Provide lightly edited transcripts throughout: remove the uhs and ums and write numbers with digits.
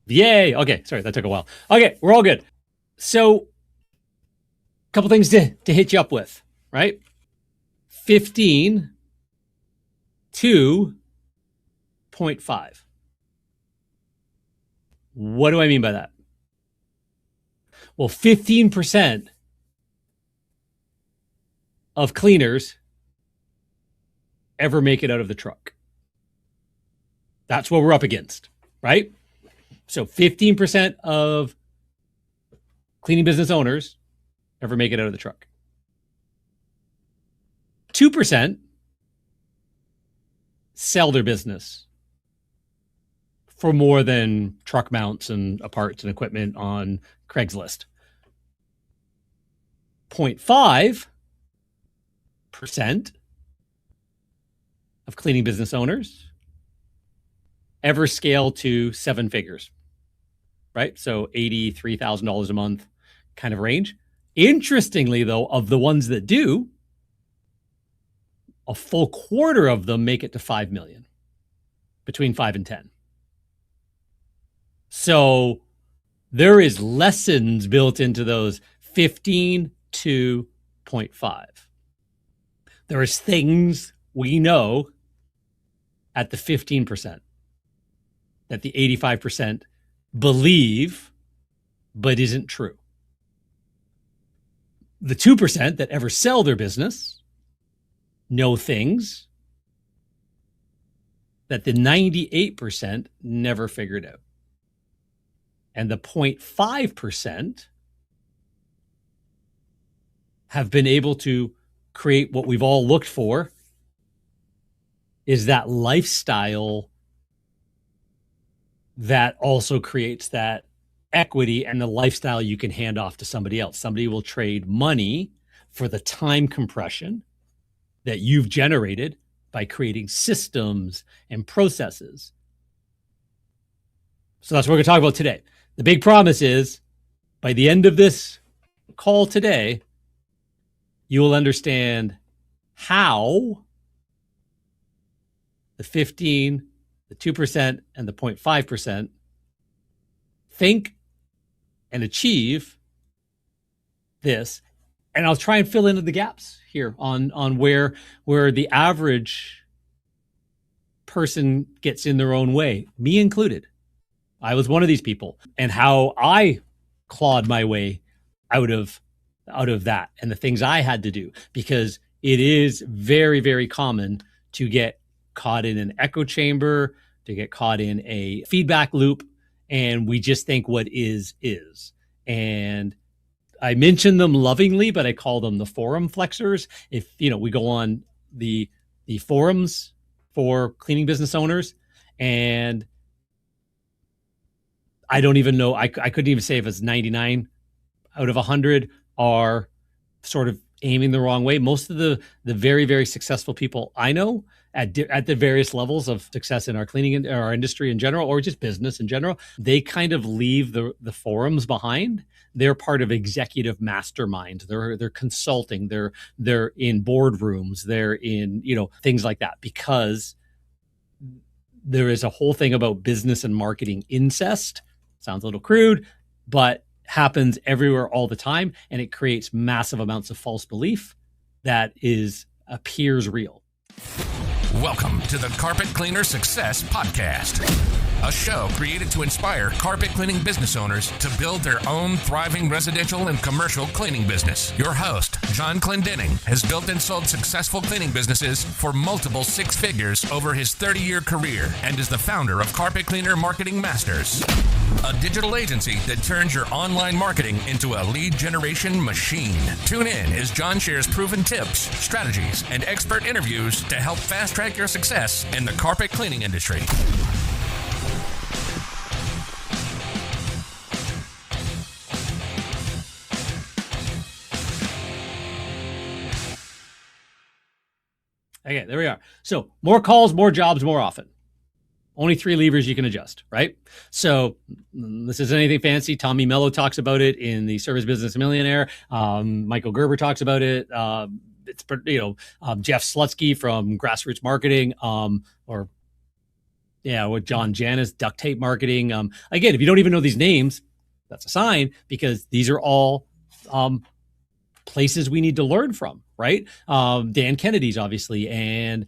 Yay. Okay. Sorry, that took a while. Okay, we're all good. So, a couple things to hit you up with, right? 15 to 0.5. What do I mean by that? Well, 15% of cleaners ever make it out of the truck. That's what we're up against, right? So 15% of cleaning business owners ever make it out of the truck. 2% sell their business for more than truck mounts and parts and equipment on Craigslist. 0.5% of cleaning business owners ever scale to 7 figures, right? So $83,000 a month kind of range. Interestingly, though, of the ones that do, a full quarter of them make it to 5 million, between 5 and 10. So there is lessons built into those 15 to 0.5. There is things we know at the 15% that the 85% believe but isn't true. The 2% that ever sell their business know things that the 98% never figured out. And the 0.5% have been able to create what we've all looked for, is that lifestyle that also creates that equity and the lifestyle you can hand off to somebody else. Somebody will trade money for the time compression that you've generated by creating systems and processes. So that's what we're going to talk about today. The big promise is, by the end of this call today, you will understand how the 15, the 2%, and the 0.5% think and achieve this. And I'll try and fill in the gaps here on where the average person gets in their own way, me included. I was one of these people, and how I clawed my way out of that and the things I had to do, because it is very, very common to get caught in an echo chamber, to get caught in a feedback loop, and we just think what is. And I mention them lovingly, but I call them the forum flexors. If we go on the forums for cleaning business owners, and I don't even know, I couldn't even say if it's 99 out of 100 are sort of aiming the wrong way. Most of the very, very successful people I know at the various levels of success in our cleaning, our industry in general, or just business in general, they kind of leave the forums behind. They're part of executive masterminds. They're consulting. They're in boardrooms. They're in things like that, because there is a whole thing about business and marketing incest. Sounds a little crude, but happens everywhere all the time, and it creates massive amounts of false belief that appears real. Welcome to the Carpet Cleaner Success Podcast, a show created to inspire carpet cleaning business owners to build their own thriving residential and commercial cleaning business. Your host, John Clendenning, has built and sold successful cleaning businesses for multiple 6 figures over his 30-year career, and is the founder of Carpet Cleaner Marketing Masters, a digital agency that turns your online marketing into a lead generation machine. Tune in as John shares proven tips, strategies, and expert interviews to help fast-track your success in the carpet cleaning industry. Okay, there we are. So more calls, more jobs, more often. Only 3 levers you can adjust, right? So this isn't anything fancy. Tommy Mello talks about it in The Service Business Millionaire. Michael Gerber talks about it. Jeff Slutsky from Grassroots Marketing, with John Janis, duct tape marketing. Again, if you don't even know these names, that's a sign, because these are all places we need to learn from, right? Dan Kennedy's obviously, and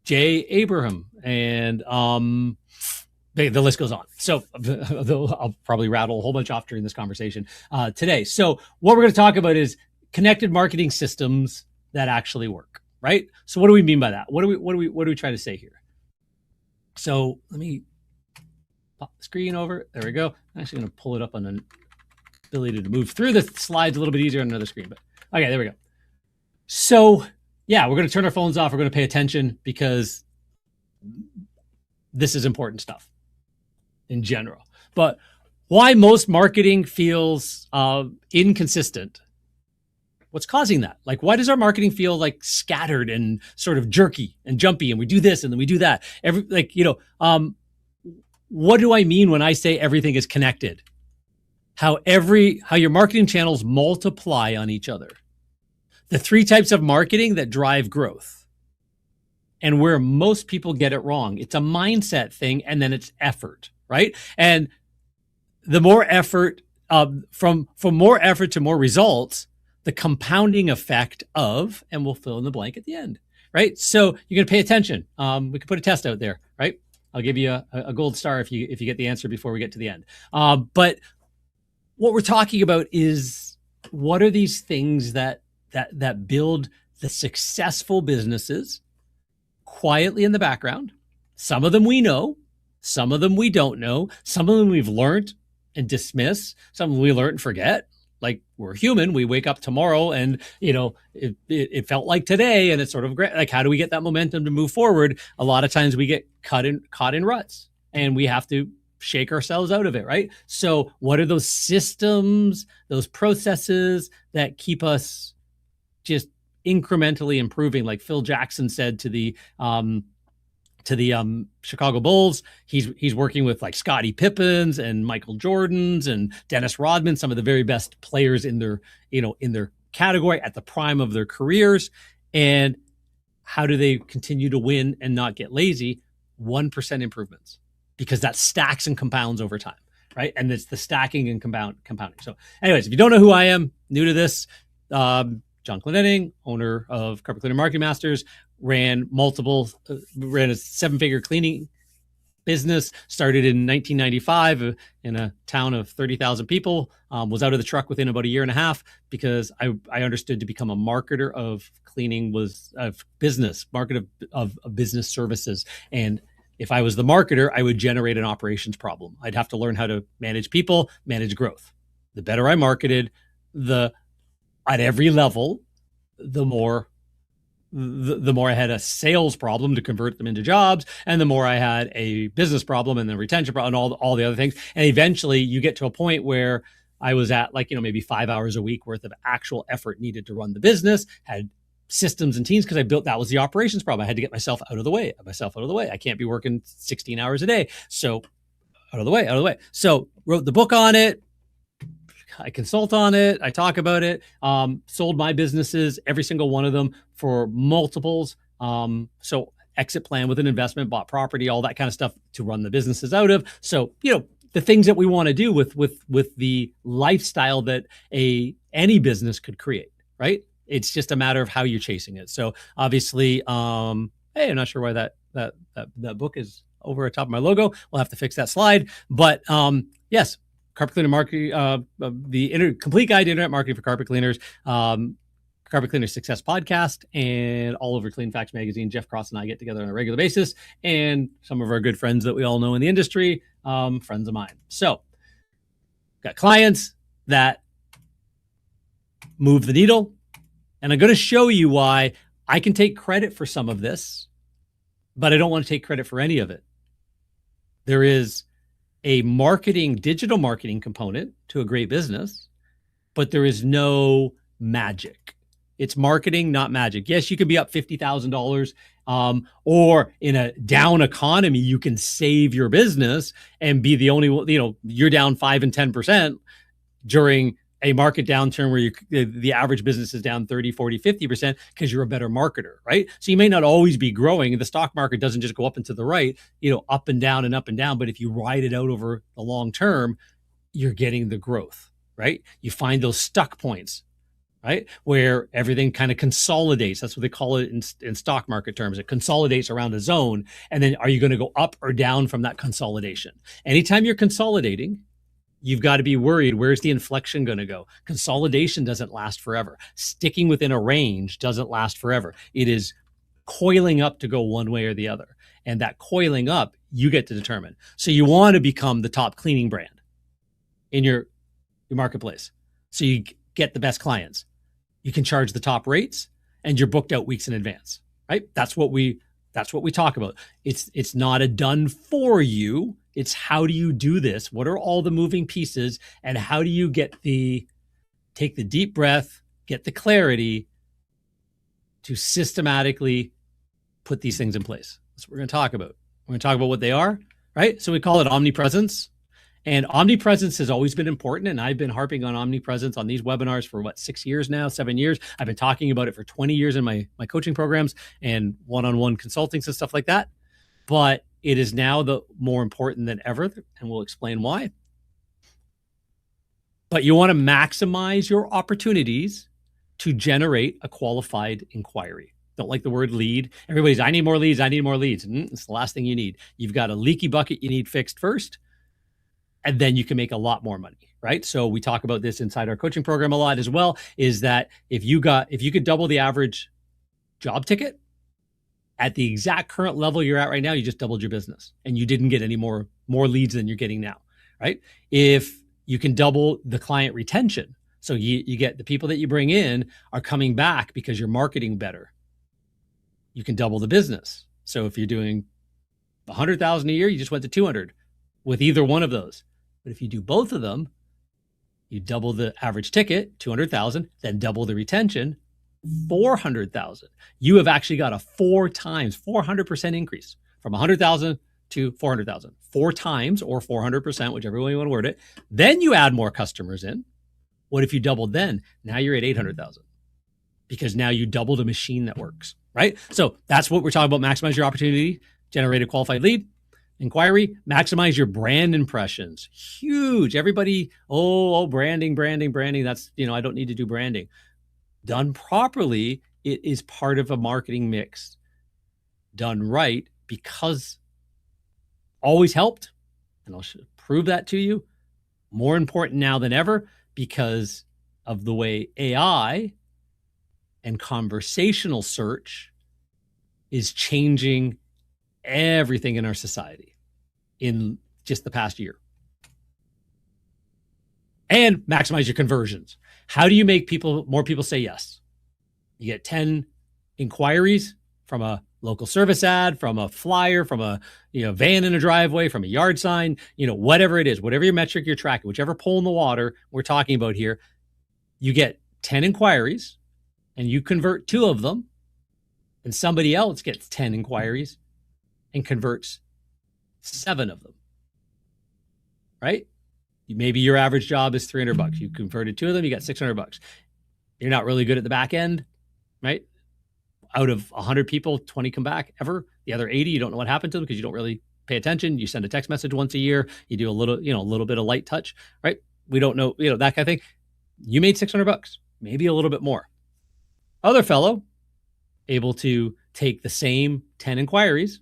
Jay Abraham, and the list goes on. So I'll probably rattle a whole bunch off during this conversation today. So what we're going to talk about is connected marketing systems that actually work, right? So what do we mean by that? What do we try to say here? So let me pop the screen over. There we go. I'm actually going to pull it up on an ability to move through the slides a little bit easier on another screen. But okay, there we go. So yeah, we're going to turn our phones off. We're going to pay attention, because this is important stuff in general. But why most marketing feels inconsistent? What's causing that? Like, why does our marketing feel like scattered and sort of jerky and jumpy, and we do this and then we do that? What do I mean when I say everything is connected? How your marketing channels multiply on each other. The 3 types of marketing that drive growth. And where most people get it wrong. It's a mindset thing, and then it's effort, right? And the more effort, from more effort to more results, the compounding effect of, and we'll fill in the blank at the end, right? So you're going to pay attention. We could put a test out there, right? I'll give you a gold star if you get the answer before we get to the end. But what we're talking about is, what are these things that build the successful businesses quietly in the background? Some of them we know, some of them we don't know, some of them we've learned and dismiss, some of them we learn and forget. Like, we're human. We wake up tomorrow and, it felt like today, and it's sort of great. Like, how do we get that momentum to move forward? A lot of times we get caught in ruts, and we have to shake ourselves out of it, right? So what are those systems, those processes that keep us just incrementally improving? Like Phil Jackson said to the Chicago Bulls, he's working with like Scottie Pippens and Michael Jordans and Dennis Rodman, some of the very best players in their category at the prime of their careers. And how do they continue to win and not get lazy? 1% improvements, because that stacks and compounds over time, right? And it's the stacking and compounding. So anyways, if you don't know who I am, new to this, John Clendenning, owner of Carpet Cleaner Marketing Masters, ran a 7-figure cleaning business, started in 1995 in a town of 30,000 people, was out of the truck within about a year and a half, because I understood to become a marketer of cleaning was of business, market of business services. And if I was the marketer, I would generate an operations problem. I'd have to learn how to manage people, manage growth. The better I marketed, at every level, the more I had a sales problem to convert them into jobs, and the more I had a business problem and the retention problem and all the other things. And eventually you get to a point where I was at maybe 5 hours a week worth of actual effort needed to run the business, had systems and teams, because that was the operations problem. I had to get myself out of the way. I can't be working 16 hours a day. So out of the way. So wrote the book on it. I consult on it. I talk about it. Sold my businesses, every single one of them, for multiples. So exit plan with an investment, bought property, all that kind of stuff to run the businesses out of. So, the things that we want to do with the lifestyle that any business could create, right? It's just a matter of how you're chasing it. So obviously, hey, I'm not sure why that book is over the top of my logo. We'll have to fix that slide. But yes, Carpet Cleaner Marketing, the complete guide to internet marketing for carpet cleaners, Carpet Cleaner Success Podcast, and all over Clean Facts Magazine. Jeff Cross and I get together on a regular basis, and some of our good friends that we all know in the industry, friends of mine. So got clients that move the needle, and I'm going to show you why I can take credit for some of this, but I don't want to take credit for any of it. There is a digital marketing component to a great business, but there is no magic. It's marketing, not magic. Yes, you can be up $50,000, or in a down economy, you can save your business and be the only, you're down 5 and 10% during a market downturn where the average business is down 30, 40, 50% because you're a better marketer, right? So you may not always be growing. The stock market doesn't just go up and to the right, up and down and up and down. But if you ride it out over the long term, you're getting the growth, right? You find those stuck points, right? Where everything kind of consolidates. That's what they call it in stock market terms. It consolidates around a zone. And then are you going to go up or down from that consolidation? Anytime you're consolidating, you've got to be worried, where's the inflection going to go? Consolidation doesn't last forever. Sticking within a range doesn't last forever. It is coiling up to go one way or the other. And that coiling up, you get to determine. So you want to become the top cleaning brand in your marketplace. So you get the best clients. You can charge the top rates and you're booked out weeks in advance, right? That's what we talk about. It's not a done for you. It's how do you do this? What are all the moving pieces? And how do you take the deep breath, get the clarity to systematically put these things in place? That's what we're going to talk about. We're going to talk about what they are, right? So we call it omnipresence. And omnipresence has always been important. And I've been harping on omnipresence on these webinars for 6 years now, 7 years. I've been talking about it for 20 years in my coaching programs and one-on-one consultings and stuff like that. But it is now the more important than ever, and we'll explain why. But you want to maximize your opportunities to generate a qualified inquiry. Don't like the word lead. Everybody's, I need more leads, I need more leads. It's the last thing you need. You've got a leaky bucket you need fixed first, and then you can make a lot more money, right? So we talk about this inside our coaching program a lot as well, is that if you could double the average job ticket, at the exact current level you're at right now, you just doubled your business and you didn't get any more leads than you're getting now, right? If you can double the client retention, so you get the people that you bring in are coming back because you're marketing better, you can double the business. So if you're doing 100,000 a year, you just went to 200 with either one of those. But if you do both of them, you double the average ticket, 200,000, then double the retention, 400,000. You have actually got a 400% increase from 100,000 to 400,000. 4 times or 400%, whichever way you want to word it. Then you add more customers in. What if you doubled then? Now you're at 800,000 because now you doubled a machine that works, right? So that's what we're talking about. Maximize your opportunity, generate a qualified lead, inquiry, maximize your brand impressions. Huge. Everybody, branding. That's, I don't need to do branding. Done properly, it is part of a marketing mix. Done right, because always helped, and I'll prove that to you, more important now than ever because of the way AI and conversational search is changing everything in our society in just the past year. And maximize your conversions. How do you make more people say yes? You get 10 inquiries from a local service ad, from a flyer, from a van in a driveway, from a yard sign, whatever it is, whatever your metric you're tracking, whichever pole in the water we're talking about here, you get 10 inquiries and you convert 2 of them, and somebody else gets 10 inquiries and converts 7 of them, right? Maybe your average job is $300. You converted 2 of them, you got $600. You're not really good at the back end, right? Out of 100 people, 20 come back ever. The other 80, you don't know what happened to them because you don't really pay attention. You send a text message once a year. You do a little bit of light touch, right? We don't know, that kind of thing. You made $600, maybe a little bit more. Other fellow, able to take the same 10 inquiries,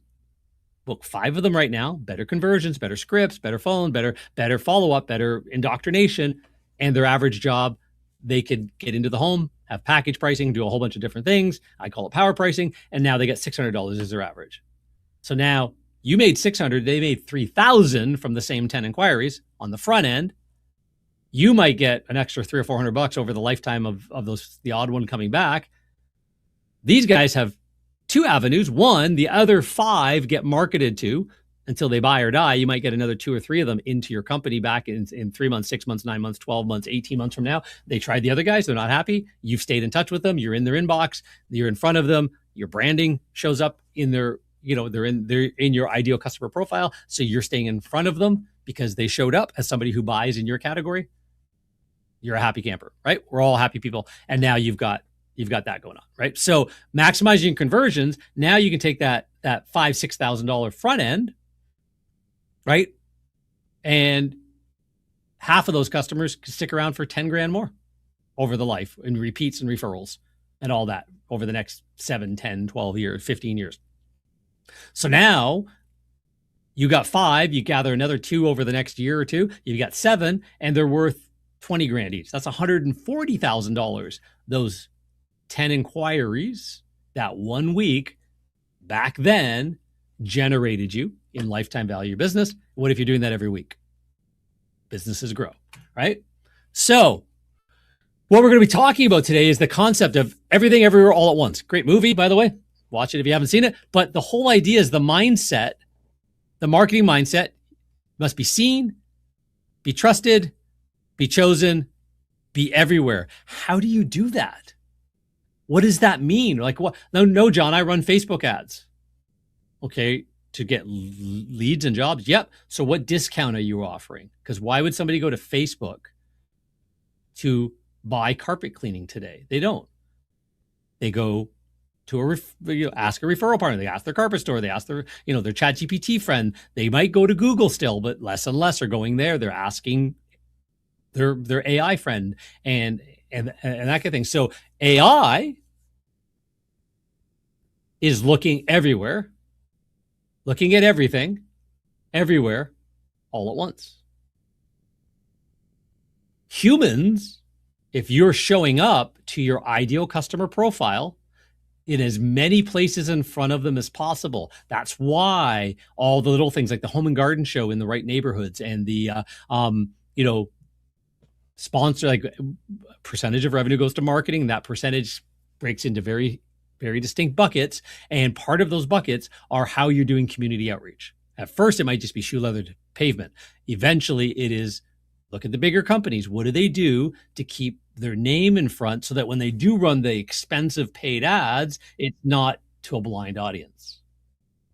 book 5 of them right now, better conversions, better scripts, better phone, better follow-up, better indoctrination, and their average job, they could get into the home, have package pricing, do a whole bunch of different things. I call it power pricing, and now they get $600 as their average. So now you made 600, they made 3,000 from the same 10 inquiries on the front end. You might get an extra $300 or $400 over the lifetime of the odd one coming back. These guys have 2 avenues. One, the other 5 get marketed to until they buy or die. You might get another 2 or 3 of them into your company back in 3 months, 6 months, 9 months, 12 months, 18 months from now. They tried the other guys. They're not happy. You've stayed in touch with them. You're in their inbox. You're in front of them. Your branding shows up in their, they're in your ideal customer profile. So you're staying in front of them because they showed up as somebody who buys in your category. you're a happy camper, right? We're all happy people. And now you've got that going on, right? So maximizing conversions, now you can take that $5,000-$6,000 front end, right? And half of those customers can stick around for 10 grand more over the life in repeats and referrals and all that over the next 7, 10, 12 years, 15 years. So now you got 5, you gather another 2 over the next year or 2, you got 7, and they're worth 20 grand each. That's $140,000. Those 10 inquiries that 1 week back then generated you in lifetime value of your business. What if you're doing that every week? Businesses grow, right? So what we're going to be talking about today is the concept of everything, everywhere, all at once. Great movie, by the way. Watch it if you haven't seen it. But the whole idea is the mindset, the marketing mindset must be seen, be trusted, be chosen, be everywhere. How do you do that? What does that mean? Like, what? No, John, I run Facebook ads. Okay, to get leads and jobs. Yep. So what discount are you offering? Because why would somebody go to Facebook to buy carpet cleaning today? They don't. They go to ask a referral partner. They ask their carpet store. They ask their ChatGPT friend. They might go to Google still, but less and less are going there. They're asking their AI friend and that kind of thing. So AI is looking everywhere, looking at everything, everywhere, all at once. Humans, if you're showing up to your ideal customer profile in as many places in front of them as possible, that's why all the little things like the home and garden show in the right neighborhoods and the, sponsor, like percentage of revenue goes to marketing. That percentage breaks into very, very distinct buckets. And part of those buckets are how you're doing community outreach. At first, it might just be shoe leather to pavement. Eventually, it is look at the bigger companies. What do they do to keep their name in front so that when they do run the expensive paid ads, it's not to a blind audience?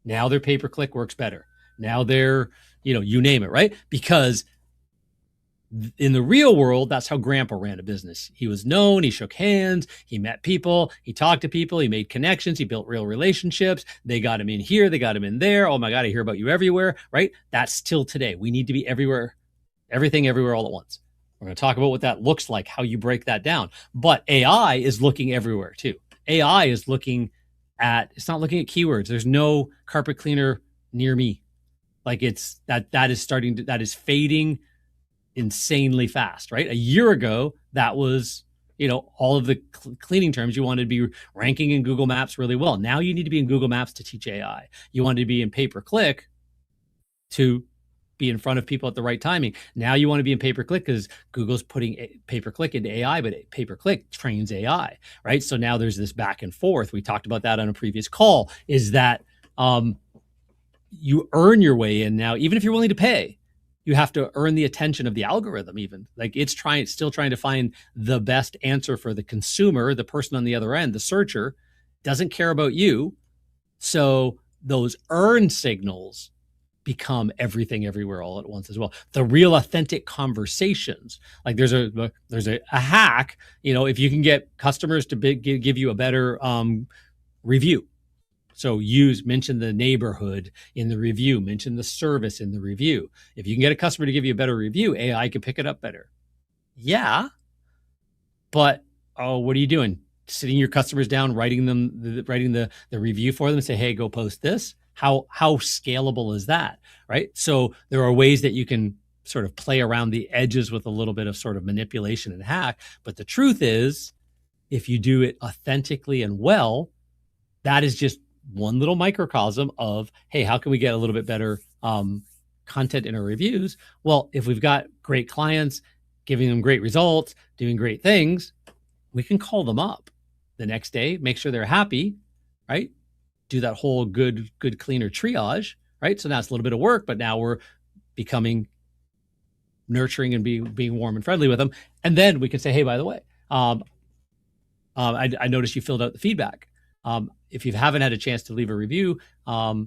Now their pay-per-click works better. Now they're, you name it, right? Because in the real world, that's how Grandpa ran a business. He was known, he shook hands, he met people, he talked to people, he made connections, he built real relationships. They got him in here, they got him in there. Oh my God, I hear about you everywhere, right? That's still today. We need to be everywhere, everything, everywhere, all at once. We're going to talk about what that looks like, how you break that down. But AI is looking everywhere too. AI is looking at, it's not looking at keywords. There's no carpet cleaner near me. Like that is fading insanely fast, right? A year ago, that was, all of the cleaning terms you wanted to be ranking in Google Maps really well. Now you need to be in Google Maps to teach AI. You want to be in pay-per-click to be in front of people at the right timing. Now you want to be in pay-per-click because Google's putting pay-per-click into AI, but pay-per-click trains AI, right? So now there's this back and forth. We talked about that on a previous call, is that you earn your way in now, even if you're willing to pay. You have to earn the attention of the algorithm even. Like it's still trying to find the best answer for the consumer, the person on the other end, the searcher, doesn't care about you. So those earned signals become everything, everywhere, all at once as well. The real authentic conversations. Like there's a hack, if you can get customers to give you a better review. So mention the neighborhood in the review, mention the service in the review. If you can get a customer to give you a better review, AI can pick it up better. Yeah, but what are you doing? Sitting your customers down, writing the review for them and say, hey, go post this. How scalable is that, right? So there are ways that you can sort of play around the edges with a little bit of sort of manipulation and hack. But the truth is, if you do it authentically and well, that is just one little microcosm of, hey, how can we get a little bit better content in our reviews? Well, if we've got great clients, giving them great results, doing great things, we can call them up the next day, make sure they're happy, right? Do that whole good cleaner triage, right? So now it's a little bit of work, but now we're becoming nurturing and being warm and friendly with them. And then we can say, hey, by the way, I noticed you filled out the feedback. If you haven't had a chance to leave a review, I'd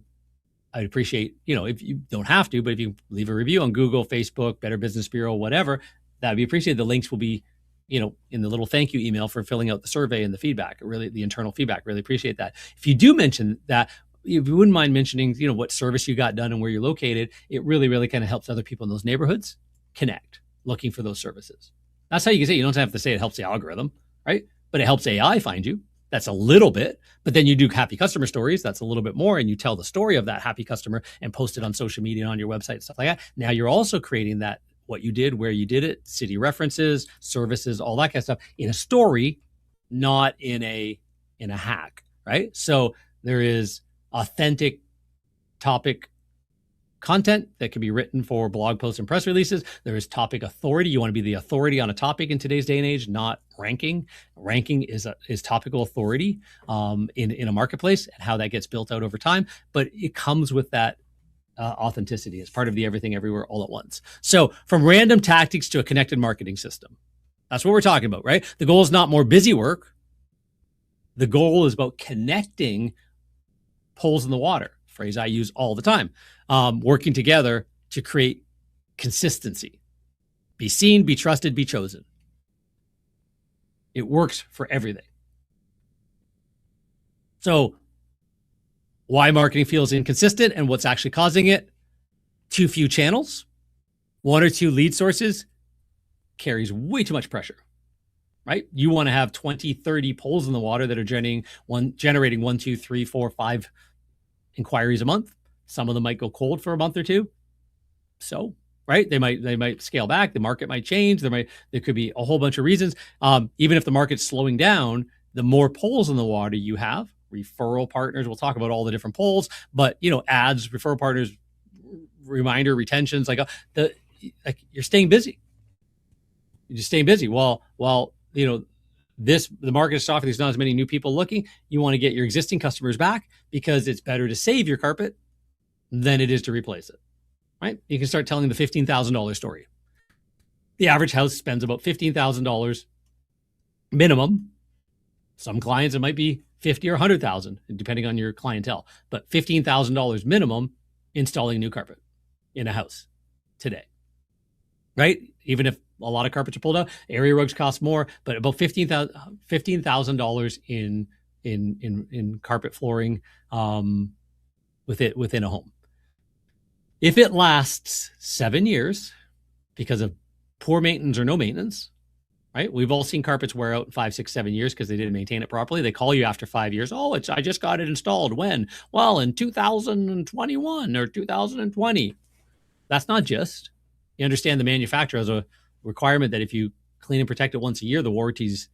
appreciate, if you don't have to, but if you leave a review on Google, Facebook, Better Business Bureau, whatever, that'd be appreciated. The links will be, in the little thank you email for filling out the survey and the feedback, really the internal feedback. Really appreciate that. If you do mention that, if you wouldn't mind mentioning, what service you got done and where you're located, it really, really kind of helps other people in those neighborhoods connect, looking for those services. That's how you can say, you don't have to say it helps the algorithm, right? But it helps AI find you. That's a little bit, but then you do happy customer stories. That's a little bit more. And you tell the story of that happy customer and post it on social media and on your website and stuff like that. Now you're also creating that, what you did, where you did it, city references, services, all that kind of stuff in a story, not in a hack, right? So there is authentic topic content that can be written for blog posts and press releases. There is topic authority. You want to be the authority on a topic in today's day and age, not ranking. Ranking is topical authority in a marketplace, and how that gets built out over time. But it comes with that authenticity as part of the everything everywhere all at once. So from random tactics to a connected marketing system. That's what we're talking about, right? The goal is not more busy work. The goal is about connecting poles in the water, phrase I use all the time, working together to create consistency. Be seen, be trusted, be chosen. It works for everything. So why marketing feels inconsistent and what's actually causing it? Too few channels, one or two lead sources carries way too much pressure, right? You want to have 20, 30 poles in the water that are generating 1, 2, 3, 4, 5 inquiries a month. Some of them might go cold for a month or two. So, right? They might scale back. The market might change. There could be a whole bunch of reasons. Even if the market's slowing down, the more poles in the water you have, referral partners, we'll talk about all the different poles, but ads, referral partners, reminder, retentions, you're staying busy. You're just staying busy. While the market is soft, there's not as many new people looking. You want to get your existing customers back because it's better to save your carpet than it is to replace it, right? You can start telling the $15,000 story. The average house spends about $15,000 minimum. Some clients, it might be $50,000 or $100,000, depending on your clientele, but $15,000 minimum installing new carpet in a house today, right? Even if a lot of carpets are pulled out, area rugs cost more, but about $15,000 in carpet flooring within a home. If it lasts 7 years because of poor maintenance or no maintenance, right? We've all seen carpets wear out in 5, 6, 7 years because they didn't maintain it properly. They call you after 5 years. Oh, I just got it installed. When? Well, in 2021 or 2020. That's not just. You understand the manufacturer has a requirement that if you clean and protect it once a year, the warranty's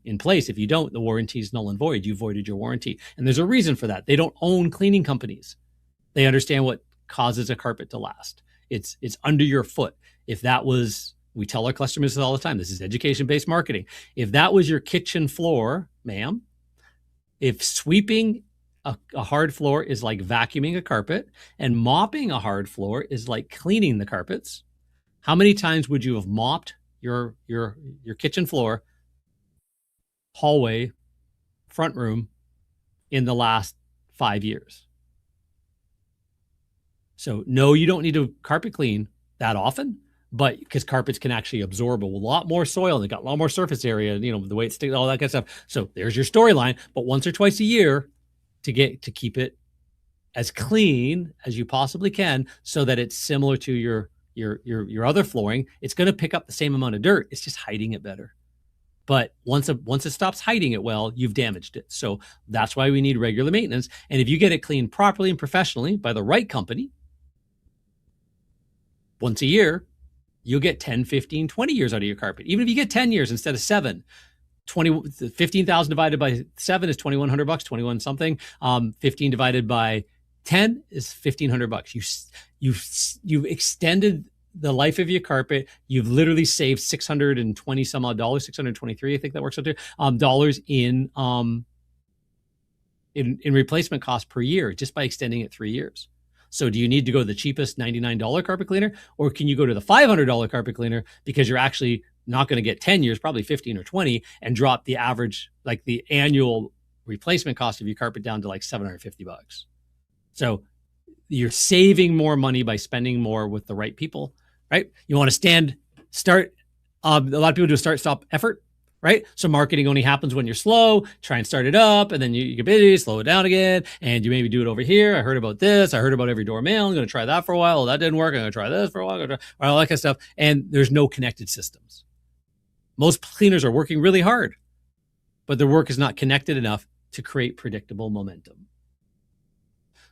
in place. If you don't, the warranty is null and void. You voided your warranty. And there's a reason for that. They don't own cleaning companies. They understand what causes a carpet to last. It's under your foot. If that was, we tell our customers all the time, this is education-based marketing. If that was your kitchen floor, ma'am, if sweeping a hard floor is like vacuuming a carpet and mopping a hard floor is like cleaning the carpets, how many times would you have mopped your kitchen floor, hallway, front room in the last 5 years? So no, you don't need to carpet clean that often, but because carpets can actually absorb a lot more soil, they got a lot more surface area, the way it sticks, all that kind of stuff. So there's your storyline, but once or twice a year to keep it as clean as you possibly can so that it's similar to your other flooring. It's going to pick up the same amount of dirt. It's just hiding it better. But once it stops hiding it well, you've damaged it. So that's why we need regular maintenance. And if you get it cleaned properly and professionally by the right company, once a year, you'll get 10, 15, 20 years out of your carpet. Even if you get 10 years instead of 7, 15,000 divided by 7 is $2,100, 21 something. 15 divided by 10 is $1,500. You've extended the life of your carpet. You've literally saved $620 some odd dollars, 623, I think that works out to dollars in replacement cost per year just by extending it 3 years. So do you need to go to the cheapest $99 carpet cleaner, or can you go to the $500 carpet cleaner because you're actually not going to get 10 years, probably 15 or 20, and drop the average, like the annual replacement cost of your carpet down to like $750? So you're saving more money by spending more with the right people, right? You want to start A lot of people do a start stop effort, right? So marketing only happens when you're slow. Try and start it up, and then you get busy, slow it down again, and you maybe do it over here. I heard about this. I heard about every door mail. I'm going to try that for a while. Well, that didn't work. I'm going to try this for a while. All that kind of stuff. And there's no connected systems. Most cleaners are working really hard, but their work is not connected enough to create predictable momentum.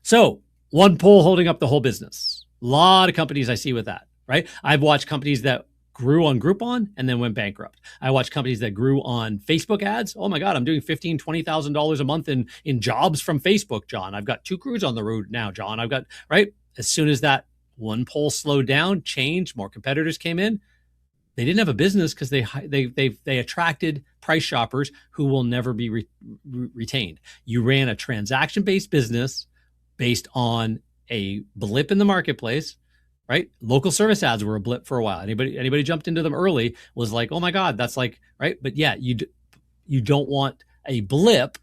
So one pole holding up the whole business. A lot of companies I see with that, right? I've watched companies that grew on Groupon and then went bankrupt. I watched companies that grew on Facebook ads. Oh my God, I'm doing $15,000, $20,000 a month in jobs from Facebook, John. I've got 2 crews on the road now, John. I've got, right? As soon as that one pole slowed down, changed, more competitors came in, they didn't have a business because they attracted price shoppers who will never be retained. You ran a transaction-based business based on a blip in the marketplace, right? Local service ads were a blip for a while. Anybody jumped into them early was like, oh my God, that's like, right? But yeah, you don't want a blip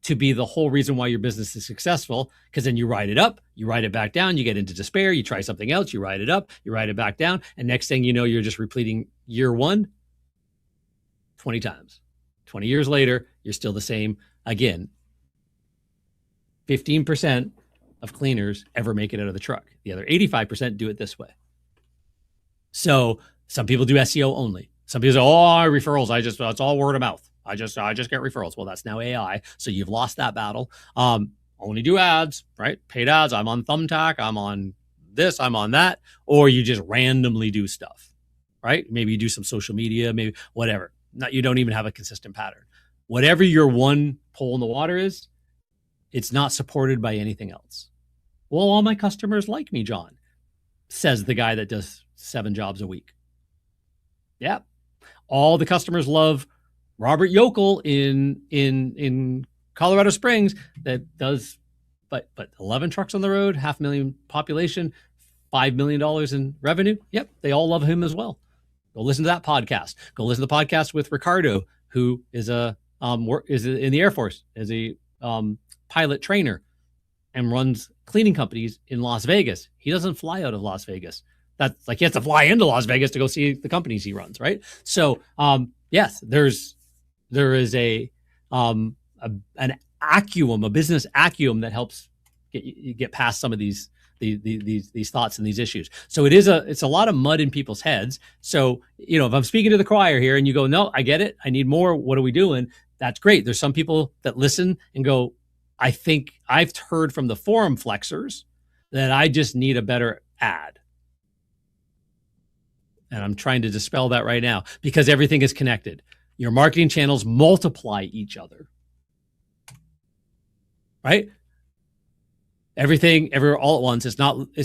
to be the whole reason why your business is successful, because then you ride it up, you ride it back down, you get into despair, you try something else, you ride it up, you ride it back down, and next thing you know, you're just repleting year one 20 times. 20 years later, you're still the same again. 15% of cleaners ever make it out of the truck. The other 85% do it this way. So some people do SEO only. Some people say, oh, referrals, it's all word of mouth. I just get referrals. Well, that's now AI. So you've lost that battle. Only do ads, right? Paid ads. I'm on Thumbtack. I'm on this. I'm on that. Or you just randomly do stuff, right? Maybe you do some social media, maybe whatever. You don't even have a consistent pattern. Whatever your one pole in the water is, it's not supported by anything else. Well, all my customers like me, John, says the guy that does 7 jobs a week. Yeah. All the customers love Robert Yokel in Colorado Springs that does, but 11 trucks on the road, 500,000 population, $5 million in revenue. Yep, they all love him as well. Go listen to that podcast. Go listen to the podcast with Ricardo, who is is in the Air Force as a pilot trainer and runs cleaning companies in Las Vegas. He doesn't fly out of Las Vegas. That's like he has to fly into Las Vegas to go see the companies he runs, right? So yes, there is an acuum, a business acuum that helps get past some of these thoughts and these issues. So it's a lot of mud in people's heads. So, if I'm speaking to the choir here and you go, no, I get it, I need more, what are we doing? That's great. There's some people that listen and go, I think I've heard from the forum flexers that I just need a better ad. And I'm trying to dispel that right now because everything is connected. Your marketing channels multiply each other, right? Everything, everywhere, all at once. It's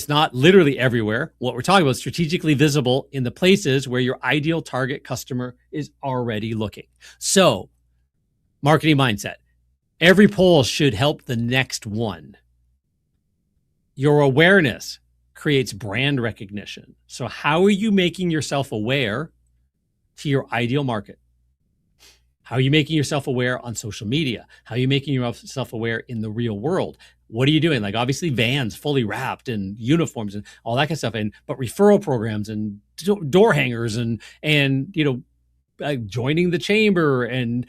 not literally everywhere. What we're talking about is strategically visible in the places where your ideal target customer is already looking. So, marketing mindset. Every poll should help the next one. Your awareness creates brand recognition. So how are you making yourself aware to your ideal market? How are you making yourself aware on social media? How are you making yourself aware in the real world? What are you doing? Like obviously vans fully wrapped and uniforms and all that kind of stuff, but referral programs and door hangers and joining the chamber and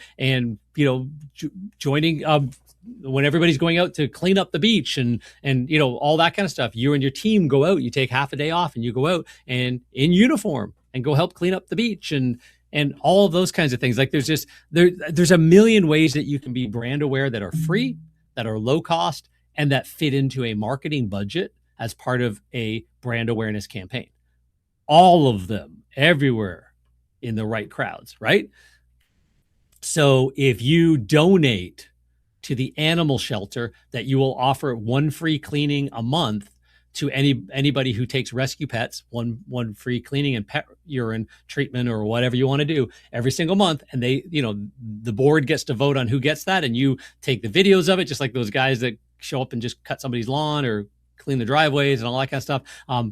joining when everybody's going out to clean up the beach and all that kind of stuff. You and your team go out, you take half a day off and you go out and in uniform and go help clean up the beach and all of those kinds of things. Like there's a million ways that you can be brand aware that are free, that are low cost, and that fit into a marketing budget as part of a brand awareness campaign. All of them, everywhere, in the right crowds, right? So if you donate to the animal shelter that you will offer 1 free cleaning a month to anybody who takes rescue pets, one free cleaning and pet urine treatment or whatever you want to do every single month, and they, the board gets to vote on who gets that, and you take the videos of it, just like those guys that show up and just cut somebody's lawn or clean the driveways and all that kind of stuff.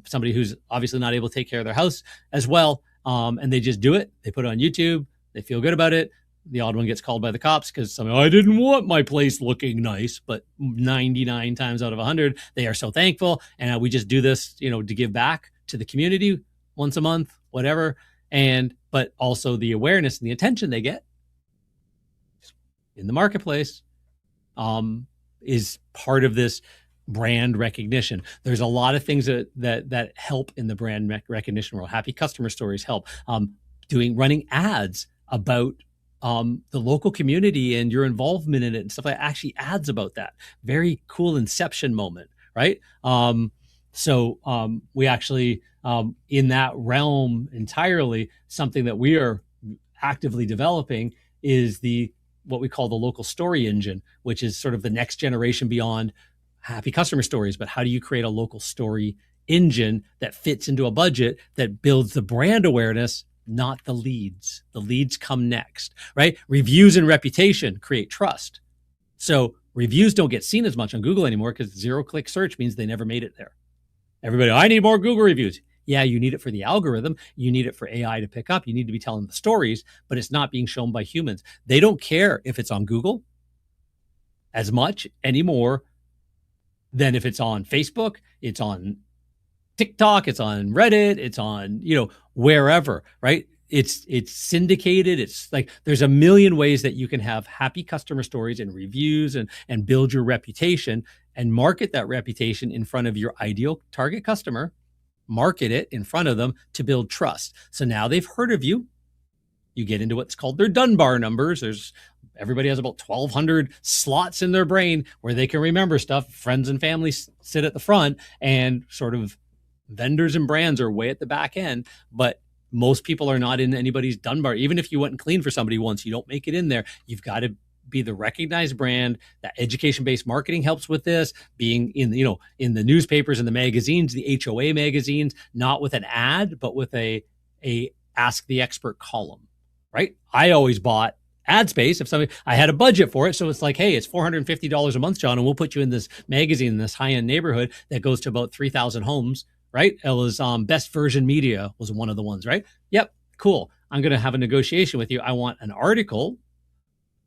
Somebody who's obviously not able to take care of their house as well. And they just do it. They put it on YouTube. They feel good about it. The odd one gets called by the cops because I didn't want my place looking nice, but 99 times out of 100, they are so thankful. And we just do this, to give back to the community once a month, whatever. But also the awareness and the attention they get in the marketplace is part of this brand recognition. There's a lot of things that help in the brand recognition world. Happy customer stories help. Running ads about the local community and your involvement in it and stuff like that actually adds about that. Very cool inception moment, right? We actually, in that realm entirely, something that we are actively developing is what we call the local story engine, which is sort of the next generation beyond happy customer stories. But how do you create a local story engine that fits into a budget that builds the brand awareness, not the leads? The leads come next, right? Reviews and reputation create trust. So reviews don't get seen as much on Google anymore because zero-click search means they never made it there. Everybody, I need more Google reviews. Yeah, you need it for the algorithm. You need it for AI to pick up. You need to be telling the stories, but it's not being shown by humans. They don't care if it's on Google as much anymore than if it's on Facebook, it's on TikTok, it's on Reddit, it's on, wherever, right? It's syndicated. It's like there's a million ways that you can have happy customer stories and reviews and build your reputation and market that reputation in front of your ideal target customer. Market it in front of them to build trust. So now they've heard of you. You get into what's called their Dunbar numbers. Everybody has about 1,200 slots in their brain where they can remember stuff. Friends and family sit at the front, and sort of vendors and brands are way at the back end. But most people are not in anybody's Dunbar. Even if you went and cleaned for somebody once, you don't make it in there. You've got to be the recognized brand. That education-based marketing helps with this. Being in the newspapers and the magazines, the HOA magazines, not with an ad, but with a Ask the Expert column, right? I always bought ad space if I had a budget for it. So it's like, hey, it's $450 a month, John, and we'll put you in this magazine in this high-end neighborhood that goes to about 3,000 homes, right? It was Best Version Media was one of the ones, right? Yep, cool. I'm going to have a negotiation with you. I want an article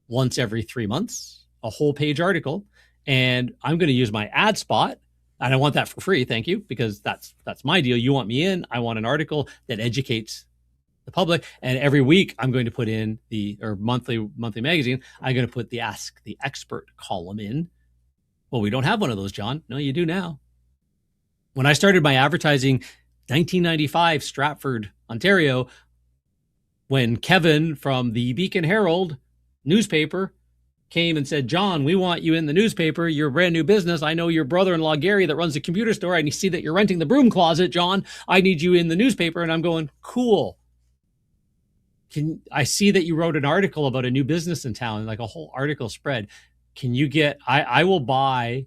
once every 3 months, a whole page article, and I'm going to use my ad spot, and I want that for free, thank you, because that's my deal. You want me in, I want an article that educates the public, and every week I'm going to put in monthly magazine, I'm going to put the Ask the Expert column in. Well, we don't have one of those, John. No, you do now. When I started my advertising, 1995, Stratford, Ontario, when Kevin from the Beacon Herald newspaper came and said, John, we want you in the newspaper. You're a brand new business. I know your brother-in-law, Gary, that runs the computer store. I see that you're renting the broom closet, John. I need you in the newspaper. And I'm going, cool. I see that you wrote an article about a new business in town, like a whole article spread. Can you I will buy,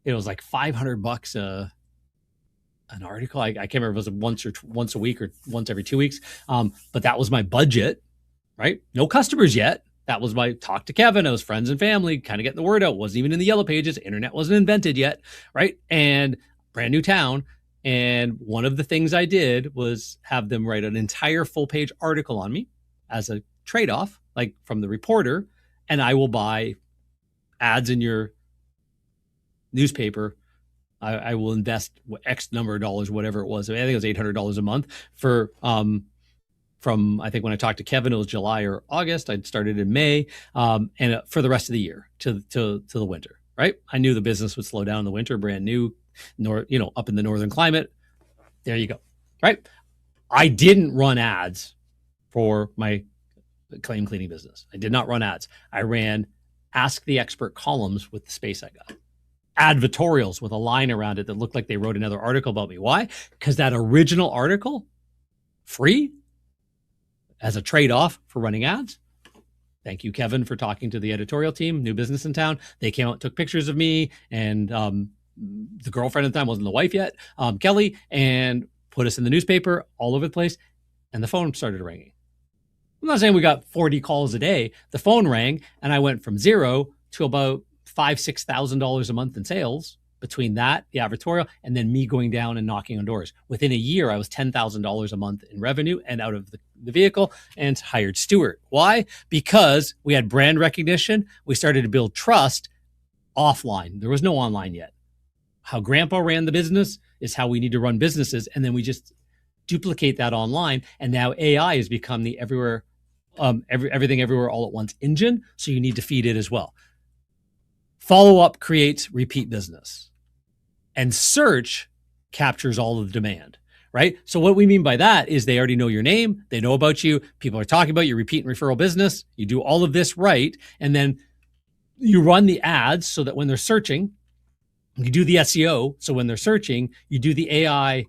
it was like $500 an article. I can't remember if it was once a week or once every 2 weeks. But that was my budget, right? No customers yet. That was my talk to Kevin. It was friends and family, kind of getting the word out. Wasn't even in the yellow pages. Internet wasn't invented yet, right? And brand new town. And one of the things I did was have them write an entire full page article on me as a trade-off, like from the reporter, and I will buy ads in your newspaper. I will invest X number of dollars, whatever it was. I think it was $800 a month for, from, I think when I talked to Kevin, it was July or August. I'd started in May, and for the rest of the year to the winter, right? I knew the business would slow down in the winter, brand new, up in the northern climate. There you go, right? I didn't run ads for my claim cleaning business. I did not run ads. I ran Ask the Expert columns with the space I got. Advertorials with a line around it that looked like they wrote another article about me. Why? Because that original article, free, as a trade-off for running ads. Thank you, Kevin, for talking to the editorial team, new business in town. They came out, took pictures of me and the girlfriend at the time, wasn't the wife yet, Kelly, and put us in the newspaper all over the place. And the phone started ringing. I'm not saying we got 40 calls a day. The phone rang, and I went from zero to about $5,000-6,000 a month in sales between that, the advertorial, and then me going down and knocking on doors. Within a year, I was $10,000 a month in revenue and out of the vehicle, and hired Stuart. Why? Because we had brand recognition. We started to build trust offline. There was no online yet. How Grandpa ran the business is how we need to run businesses. And then we just duplicate that online. And now AI has become the everywhere, everything everywhere all at once engine. So you need to feed it as well. Follow up creates repeat business, and search captures all of the demand, right? So what we mean by that is they already know your name. They know about you. People are talking about your repeat and referral business. You do all of this right. And then you run the ads so that when they're searching, you do the SEO. So when they're searching, you do the AI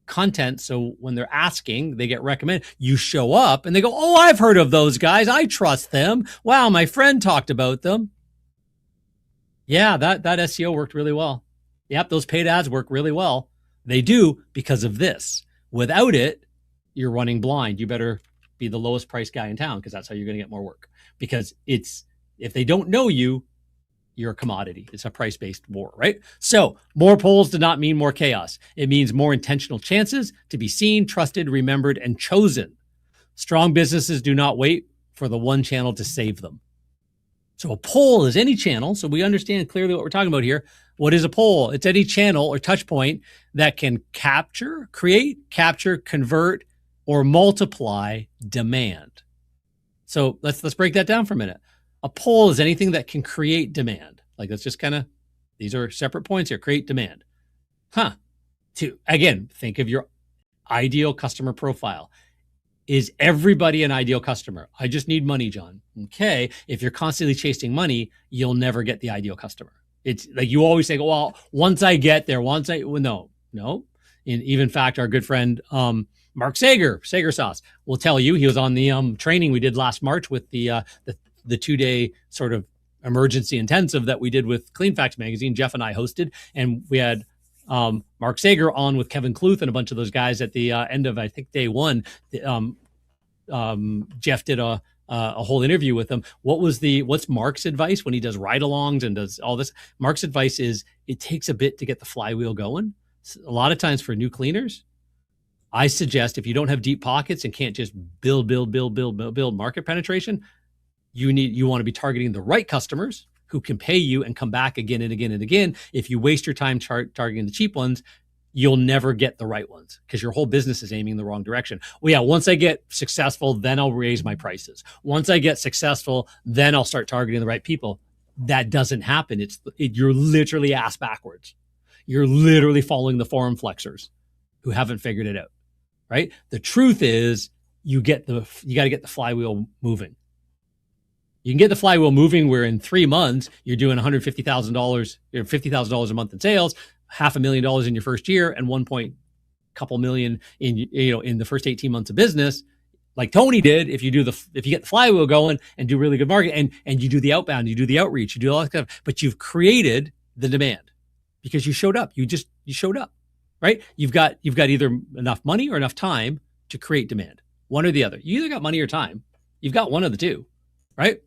content. So when they're asking, they get recommended. You show up and they go, oh, I've heard of those guys. I trust them. Wow, my friend talked about them. Yeah, that SEO worked really well. Yep, those paid ads work really well. They do because of this. Without it, you're running blind. You better be the lowest price guy in town because that's how you're going to get more work. Because if they don't know you, you're a commodity. It's a price-based war, right? So more polls do not mean more chaos. It means more intentional chances to be seen, trusted, remembered, and chosen. Strong businesses do not wait for the one channel to save them. So a poll is any channel. So we understand clearly what we're talking about here. What is a poll? It's any channel or touch point that can create, capture, convert, or multiply demand. So let's break that down for a minute. A poll is anything that can create demand. Like that's just these are separate points here. Create demand. Again, think of your ideal customer profile. Is everybody an ideal customer? I just need money, John. Okay. If you're constantly chasing money, you'll never get the ideal customer. It's like you always say, well, once I get there, no. In fact, our good friend, Mark Sager Sauce will tell you, he was on the training we did last March with the 2-day sort of emergency intensive that we did with Clean Facts Magazine. Jeff and I hosted, and we had Mark Sager on with Kevin Kluth and a bunch of those guys at the end of, I think, day one. Jeff did a whole interview with them. What's Mark's advice when he does ride-alongs and does all this? Mark's advice is it takes a bit to get the flywheel going. A lot of times for new cleaners, I suggest if you don't have deep pockets and can't just build market penetration, you want to be targeting the right customers who can pay you and come back again and again and again. If you waste your time targeting the cheap ones, you'll never get the right ones because your whole business is aiming in the wrong direction. Well, yeah, once I get successful, then I'll raise my prices. Once I get successful, then I'll start targeting the right people. That doesn't happen. You're literally ass backwards. You're literally following the forum flexors who haven't figured it out, right? The truth is you got to get the flywheel moving. You can get the flywheel moving where in 3 months, you're doing $150,000, $50,000 a month in sales, $500,000 in your first year, and couple million in the first 18 months of business, like Tony did. If you get the flywheel going and do really good marketing and you do the outbound, you do the outreach, you do all that stuff, but you've created the demand because you showed up. You showed up, right? You've got either enough money or enough time to create demand, one or the other. You either got money or time. You've got one of the two, right?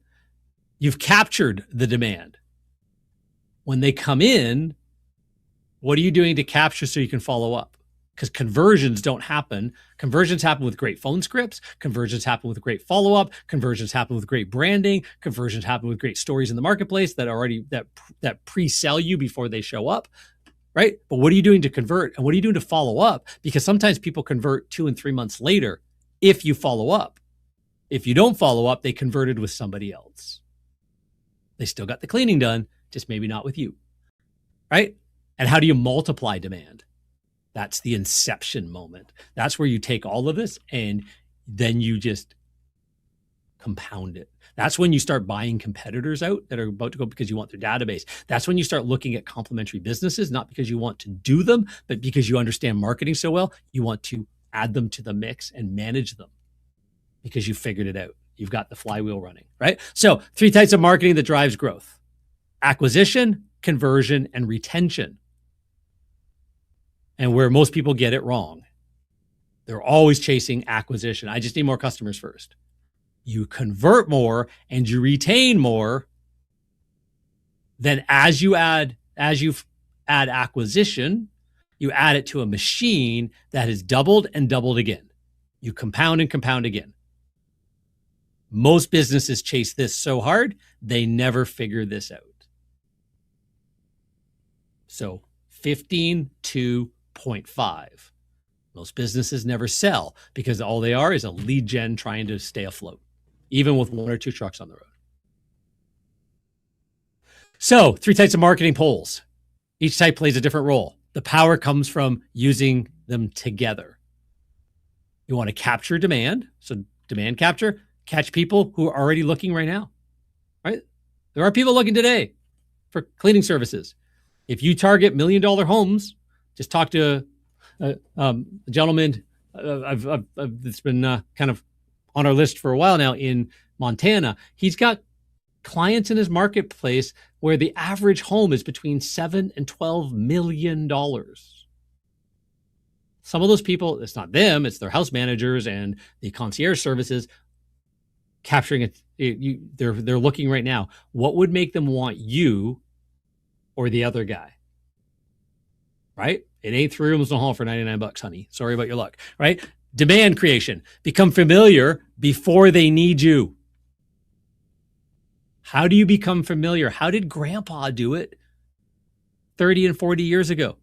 You've captured the demand. When they come in, what are you doing to capture so you can follow up? Because conversions don't happen. Conversions happen with great phone scripts. Conversions happen with great follow-up. Conversions happen with great branding. Conversions happen with great stories in the marketplace that pre-sell you before they show up, right? But what are you doing to convert? And what are you doing to follow up? Because sometimes people convert 2 and 3 months later if you follow up. If you don't follow up, they converted with somebody else. They still got the cleaning done, just maybe not with you, right? And how do you multiply demand? That's the inception moment. That's where you take all of this and then you just compound it. That's when you start buying competitors out that are about to go because you want their database. That's when you start looking at complementary businesses, not because you want to do them, but because you understand marketing so well, you want to add them to the mix and manage them because you figured it out. You've got the flywheel running, right? So 3 types of marketing that drives growth: acquisition, conversion, and retention. And where most people get it wrong, they're always chasing acquisition. I just need more customers first. You convert more and you retain more. Then as you add acquisition, you add it to a machine that has doubled and doubled again. You compound and compound again. Most businesses chase this so hard, they never figure this out. So 15 to 0.5. Most businesses never sell because all they are is a lead gen trying to stay afloat, even with 1 or 2 trucks on the road. So 3 types of marketing poles. Each type plays a different role. The power comes from using them together. You want to capture demand. So demand capture, catch people who are already looking right now, right? There are people looking today for cleaning services. If you target $1 million homes, just talk to a gentleman that's been kind of on our list for a while now in Montana. He's got clients in his marketplace where the average home is between $7 and $12 million. Some of those people, it's not them, it's their house managers and the concierge services capturing it. They're looking right now. What would make them want you or the other guy? Right? It ain't 3 rooms in a hall for $99, honey. Sorry about your luck, right? Demand creation. Become familiar before they need you. How do you become familiar? How did grandpa do it 30 and 40 years ago?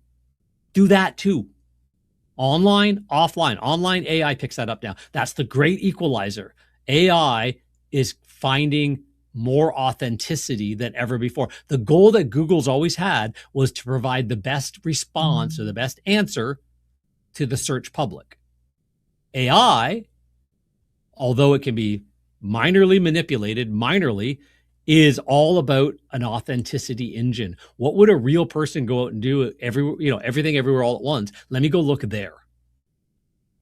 Do that too. Online, offline. Online AI picks that up now. That's the great equalizer. AI is finding more authenticity than ever before. The goal that Google's always had was to provide the best response or the best answer to the search public. AI, although it can be minorly manipulated, is all about an authenticity engine. What would a real person go out and do everything everywhere all at once? Let me go look there.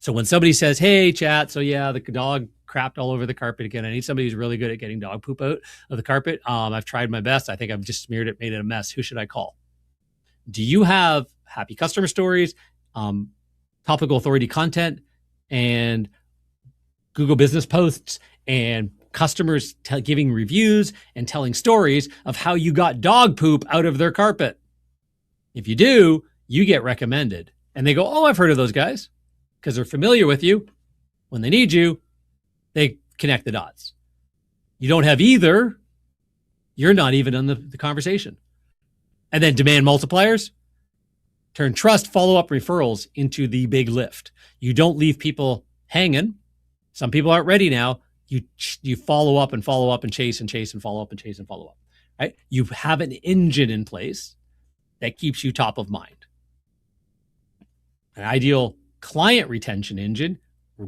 So when somebody says, hey, chat, so yeah, the dog crapped all over the carpet again. I need somebody who's really good at getting dog poop out of the carpet. I've tried my best. I think I've just smeared it, made it a mess. Who should I call? Do you have happy customer stories, topical authority content, and Google business posts, and customers giving reviews and telling stories of how you got dog poop out of their carpet? If you do, you get recommended. And they go, oh, I've heard of those guys, because they're familiar with you. When they need you, they connect the dots. You don't have either, you're not even in the conversation. And then demand multipliers. Turn trust, follow-up, referrals into the big lift. You don't leave people hanging. Some people aren't ready now. You follow up and chase and chase and follow up and chase and follow up, right? You have an engine in place that keeps you top of mind. An ideal client retention engine,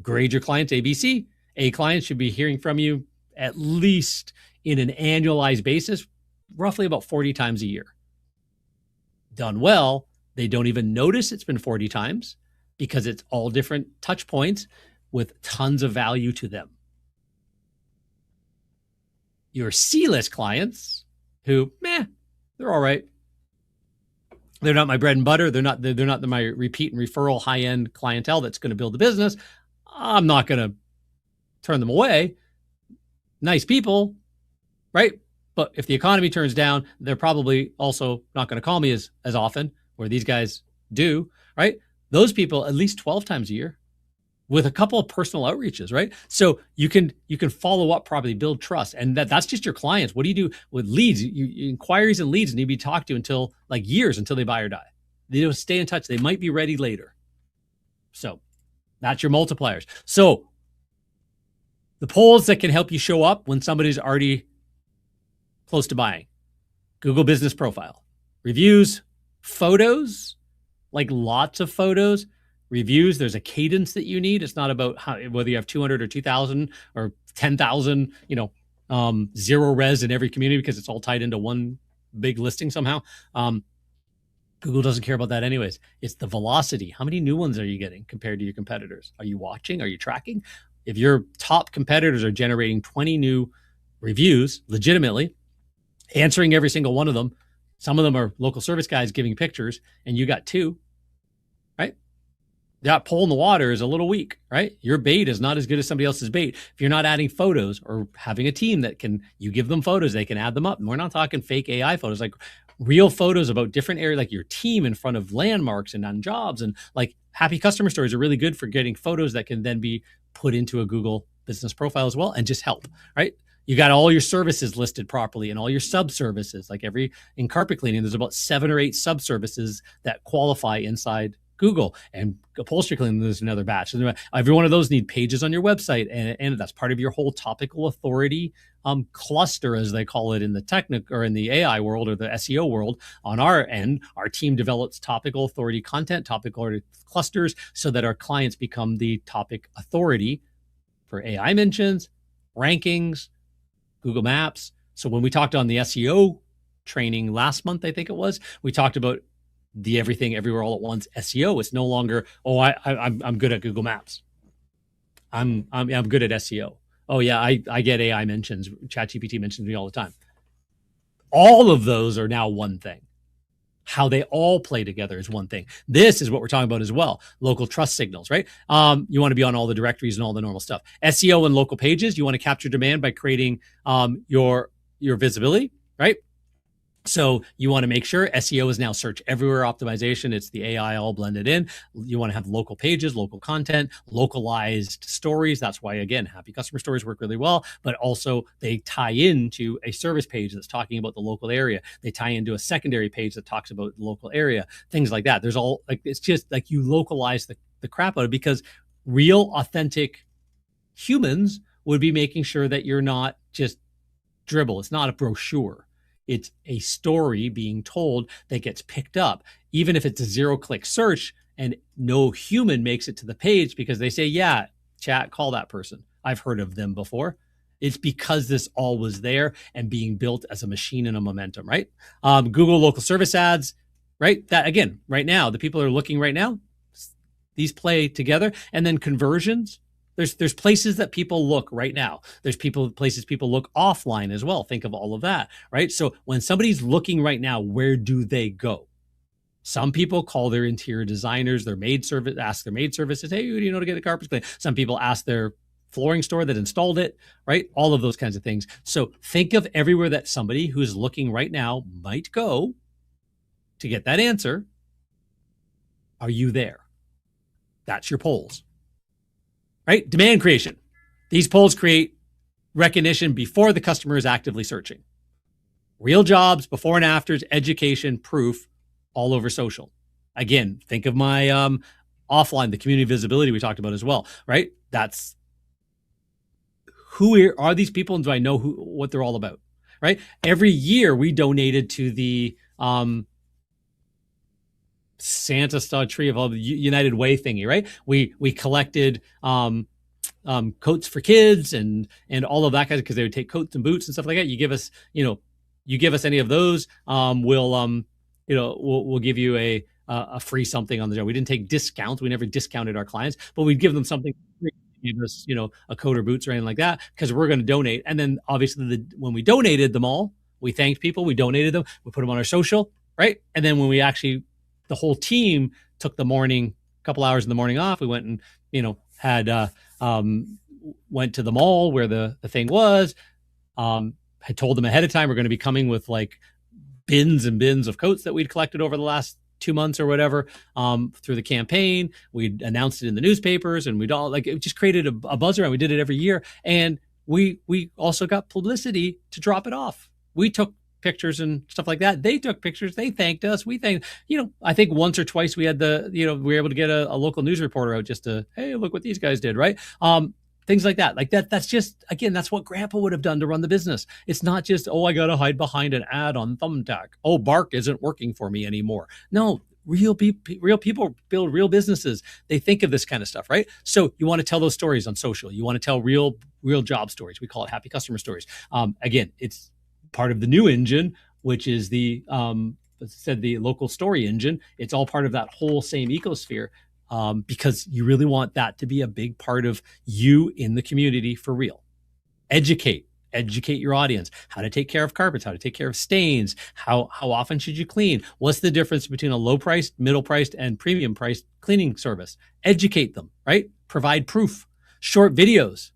grade your clients ABC. A client should be hearing from you at least in an annualized basis, roughly about 40 times a year. Done well, they don't even notice it's been 40 times because it's all different touch points with tons of value to them. Your C-list clients who, they're all right. They're not my bread and butter. They're not my repeat and referral high-end clientele that's going to build the business. I'm not going to turn them away. Nice people, right? But if the economy turns down, they're probably also not going to call me as often, where these guys do, right? Those people at least 12 times a year with a couple of personal outreaches, right? So you can follow up, probably build trust. And that's just your clients. What do you do with leads? Inquiries and leads need to be talked to until years until they buy or die. They don't stay in touch. They might be ready later. So that's your multipliers. So the polls that can help you show up when somebody's already close to buying. Google business profile, reviews, photos, lots of photos. Reviews, there's a cadence that you need. It's not about whether you have 200 or 2,000 or 10,000, zero res in every community, because it's all tied into one big listing somehow. Google doesn't care about that anyways. It's the velocity. How many new ones are you getting compared to your competitors? Are you watching? Are you tracking? If your top competitors are generating 20 new reviews legitimately, answering every single one of them, some of them are local service guys giving pictures, and you got 2, right? That pole in the water is a little weak, right? Your bait is not as good as somebody else's bait. If you're not adding photos or having a team that you give them photos, they can add them up. And we're not talking fake AI photos, real photos about different areas, your team in front of landmarks and on jobs. And happy customer stories are really good for getting photos that can then be put into a Google business profile as well and just help, right? You got all your services listed properly and all your sub-services. In carpet cleaning, there's about 7 or 8 sub-services that qualify inside Google, and upholstery cleaning, there's another batch. Every one of those need pages on your website, and that's part of your whole topical authority cluster, as they call it in the technic or in the AI world or the SEO world. On our end, our team develops topical authority content, topical authority clusters, so that our clients become the topic authority for AI mentions, rankings, Google Maps. So when we talked on the SEO training last month, I think it was, we talked about the everything everywhere all at once SEO. It's no longer, oh, I'm good at Google Maps. I'm good at SEO. Oh yeah, I get AI mentions. ChatGPT mentions me all the time. All of those are now one thing. How they all play together is one thing. This is what we're talking about as well. Local trust signals, right? You want to be on all the directories and all the normal stuff. SEO and local pages, you want to capture demand by creating your visibility, right? So you want to make sure SEO is now search everywhere optimization. It's the AI all blended in. You want to have local pages, local content, localized stories. That's why, again, happy customer stories work really well, but also they tie into a service page that's talking about the local area. They tie into a secondary page that talks about the local area, things like that. There's all like, it's just like you localize the crap out of it, because real, authentic humans would be making sure that you're not just dribble. It's not a brochure. It's a story being told that gets picked up, even if it's a zero-click search and no human makes it to the page because they say, yeah, chat, call that person. I've heard of them before. It's because this all was there and being built as a machine and a momentum, right? Google local service ads, right? That, again, right now, the people are looking right now, these play together. And then conversions. There's places that people look right now. There's places people look offline as well. Think of all of that, right? So when somebody's looking right now, where do they go? Some people call their interior designers, their maid service, ask their maid services, hey, who do you know to get the carpets cleaned? Some people ask their flooring store that installed it, right? All of those kinds of things. So think of everywhere that somebody who's looking right now might go to get that answer. Are you there? That's your polls. Right? Demand creation. These polls create recognition before the customer is actively searching. Real jobs, before and afters, education, proof, all over social. Again, think of my offline, the community visibility we talked about as well, right? That's who are these people and do I know what they're all about, right? Every year we donated to the Santa Star Tree of all the United Way thingy, right? We collected coats for kids and all of that kind of, because they would take coats and boots and stuff like that. You give us, you give us any of those, we'll give you a free something on the job. We didn't take discounts. We never discounted our clients, but we'd give them something free. Give us, a coat or boots or anything like that, because we're going to donate. And then obviously when we donated them all, we thanked people, we donated them, we put them on our social, right? And then when we actually, the whole team took the morning, a couple hours in the morning off. We went and, went to the mall where the thing was, had told them ahead of time, we're going to be coming with like bins and bins of coats that we'd collected over the last 2 months or whatever, through the campaign. We announced it in the newspapers, and we'd all it just created a buzz around. We did it every year. And we also got publicity to drop it off. We took pictures and stuff like that. They took pictures. They thanked us. We thanked, I think once or twice we had we were able to get a local news reporter out just to, hey, look what these guys did, right? Things like that. That's just, again, that's what grandpa would have done to run the business. It's not just, oh, I got to hide behind an ad on Thumbtack. Oh, Bark isn't working for me anymore. No, real people build real businesses. They think of this kind of stuff, right? So you want to tell those stories on social. You want to tell real job stories. We call it happy customer stories. Again, it's part of the new engine, which is the local story engine. It's all part of that whole same ecosphere, because you really want that to be a big part of you in the community for real. Educate your audience, how to take care of carpets, how to take care of stains, how often should you clean, what's the difference between a low priced, middle priced, and premium priced cleaning service. Educate them, right? Provide proof. Short videos,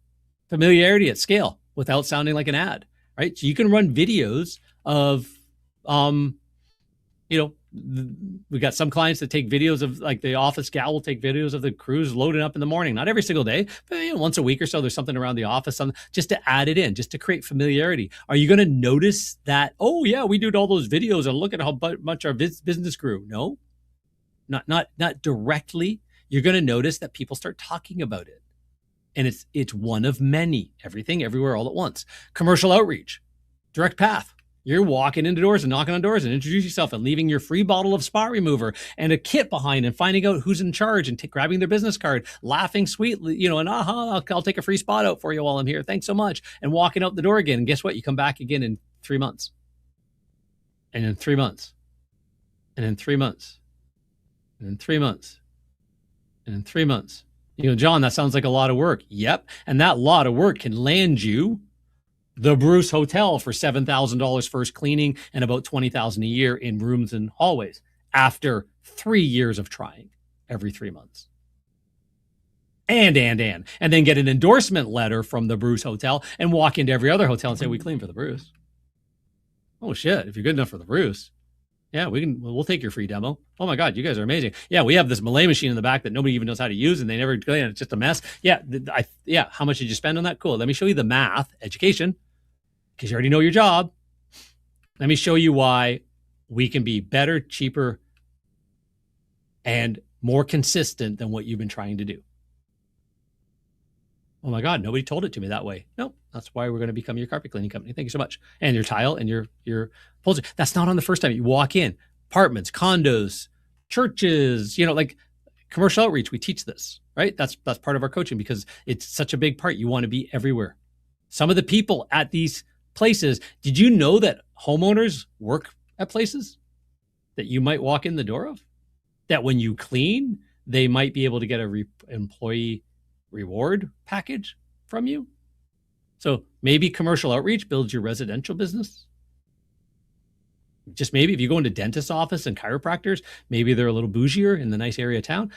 familiarity at scale without sounding like an ad. Right? So you can run videos of, we got some clients that take videos of, like, the office gal will take videos of the crews loading up in the morning, not every single day, but once a week or so, there's something around the office, just to add it in, just to create familiarity. Are you going to notice that, oh yeah, we did all those videos and look at how much our business grew? No, not directly, you're going to notice that people start talking about it. And it's one of many, everything, everywhere, all at once. Commercial outreach, direct path. You're walking into doors and knocking on doors and introduce yourself and leaving your free bottle of spot remover and a kit behind and finding out who's in charge and grabbing their business card, laughing sweetly, and I'll take a free spot out for you while I'm here. Thanks so much. And walking out the door again. And guess what? You come back again in 3 months. And in 3 months. And in 3 months. And in 3 months. And in 3 months. John, that sounds like a lot of work. Yep. And that lot of work can land you the Bruce Hotel for $7,000 first cleaning and about $20,000 a year in rooms and hallways after 3 years of trying every 3 months. And then get an endorsement letter from the Bruce Hotel and walk into every other hotel and say, we clean for the Bruce. Oh shit. If you're good enough for the Bruce, yeah, we'll take your free demo. Oh my God, you guys are amazing. Yeah, we have this Malay machine in the back that nobody even knows how to use and they never clean it. It's just a mess. Yeah, how much did you spend on that? Cool. Let me show you the math, education, because you already know your job. Let me show you why we can be better, cheaper, and more consistent than what you've been trying to do. Oh my God, nobody told it to me that way. Nope, that's why we're going to become your carpet cleaning company. Thank you so much. And your tile and your upholstery. That's not on the first time. You walk in, apartments, condos, churches, like commercial outreach. We teach this, right? That's part of our coaching because it's such a big part. You want to be everywhere. Some of the people at these places, did you know that homeowners work at places that you might walk in the door of? That when you clean, they might be able to get a employee reward package from you. So maybe commercial outreach builds your residential business. Just maybe if you go into dentist's office and chiropractors, maybe they're a little bougier in the nice area of town,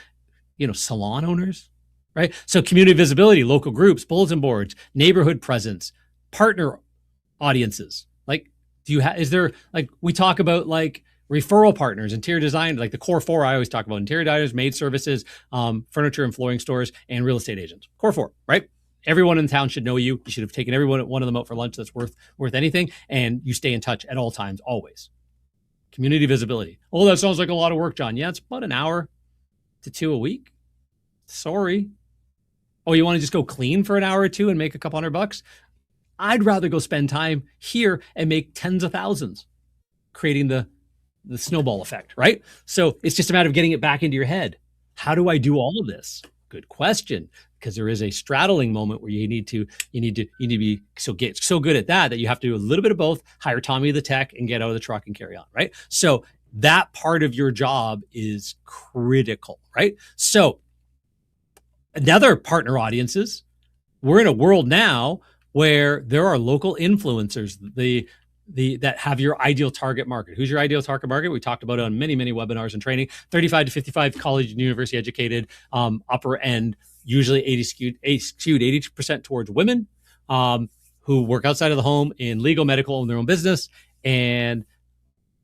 salon owners, right? So community visibility, local groups, bulletin boards, neighborhood presence, partner audiences. We talk about referral partners, interior design, like the core four I always talk about: interior designers, maid services, furniture and flooring stores, and real estate agents. Core four, right? Everyone in town should know you. You should have taken one of them out for lunch that's worth anything, and you stay in touch at all times, always. Community visibility. Oh, that sounds like a lot of work, John. Yeah, it's about an hour to 2 a week. Sorry. Oh, you want to just go clean for an hour or two and make a couple $100? I'd rather go spend time here and make tens of thousands, creating the snowball effect, right? So it's just a matter of getting it back into your head. How do I do all of this? Good question, because there is a straddling moment where you need to be so good at that you have to do a little bit of both, hire Tommy the tech and get out of the truck and carry on, right? So that part of your job is critical, right? So another partner audiences, we're in a world now where there are local influencers, that have your ideal target market. Who's your ideal target market? We talked about it on many, many webinars and training. 35 to 55, college and university educated, upper end, usually 80% towards women who work outside of the home in legal, medical, own their own business, and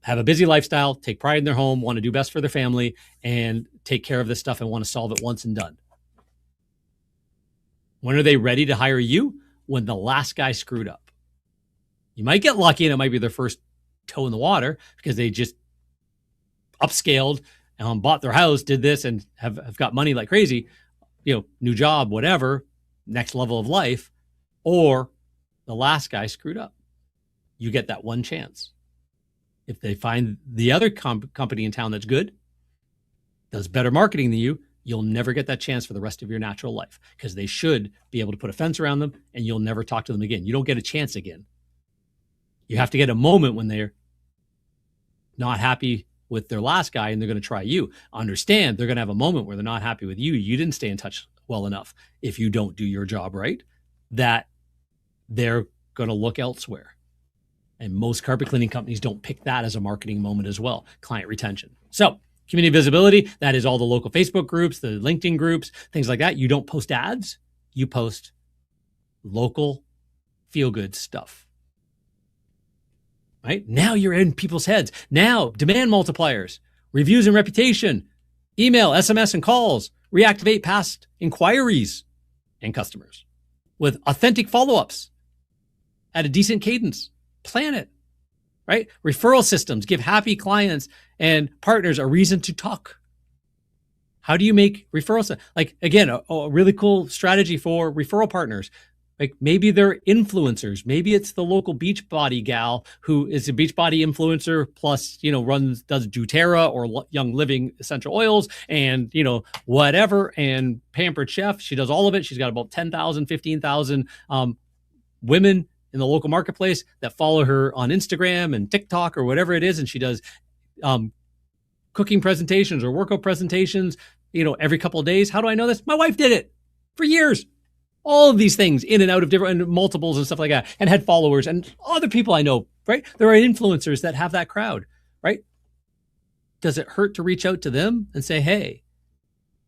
have a busy lifestyle, take pride in their home, want to do best for their family, and take care of this stuff and want to solve it once and done. When are they ready to hire you? When the last guy screwed up. You might get lucky and it might be their first toe in the water because they just upscaled and bought their house, did this, and have got money like crazy, new job, whatever, next level of life, or the last guy screwed up. You get that one chance. If they find the other company in town that's good, does better marketing than you, you'll never get that chance for the rest of your natural life because they should be able to put a fence around them and you'll never talk to them again. You don't get a chance again. You have to get a moment when they're not happy with their last guy and they're going to try you. Understand they're going to have a moment where they're not happy with you. You didn't stay in touch well enough. If you don't do your job right, that they're going to look elsewhere. And most carpet cleaning companies don't pick that as a marketing moment as well. Client retention. So community visibility, that is all the local Facebook groups, the LinkedIn groups, things like that. You don't post ads. You post local feel-good stuff. Right? Now you're in people's heads. Now, demand multipliers, reviews and reputation, email, SMS, and calls, reactivate past inquiries and customers with authentic follow-ups at a decent cadence. Plan it, right? Referral systems give happy clients and partners a reason to talk How do you make referrals? Like, again, a really cool strategy for referral partners. Like, maybe they're influencers. Maybe it's the local Beachbody gal who is a Beachbody influencer, plus, does doTERRA or Young Living essential oils and, whatever, and Pampered Chef. She does all of it. She's got about 10,000, 15,000 women in the local marketplace that follow her on Instagram and TikTok or whatever it is. And she does cooking presentations or workout presentations, every couple of days. How do I know this? My wife did it for years. All of these things in and out of different multiples and stuff like that, and had followers and other people I know, right? There are influencers that have that crowd, right? Does it hurt to reach out to them and say, hey,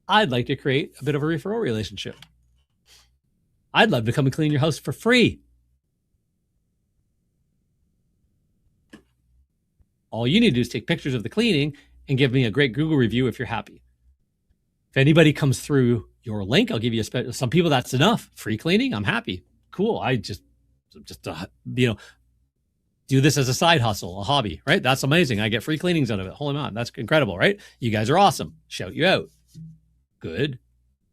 I'd like to create a bit of a referral relationship. I'd love to come and clean your house for free. All you need to do is take pictures of the cleaning and give me a great Google review if you're happy. If anybody comes through your link, I'll give you some people that's enough. Free cleaning, I'm happy. Cool. I just do this as a side hustle, a hobby, right? That's amazing. I get free cleanings out of it. Holy man, that's incredible, right? You guys are awesome. Shout you out. Good.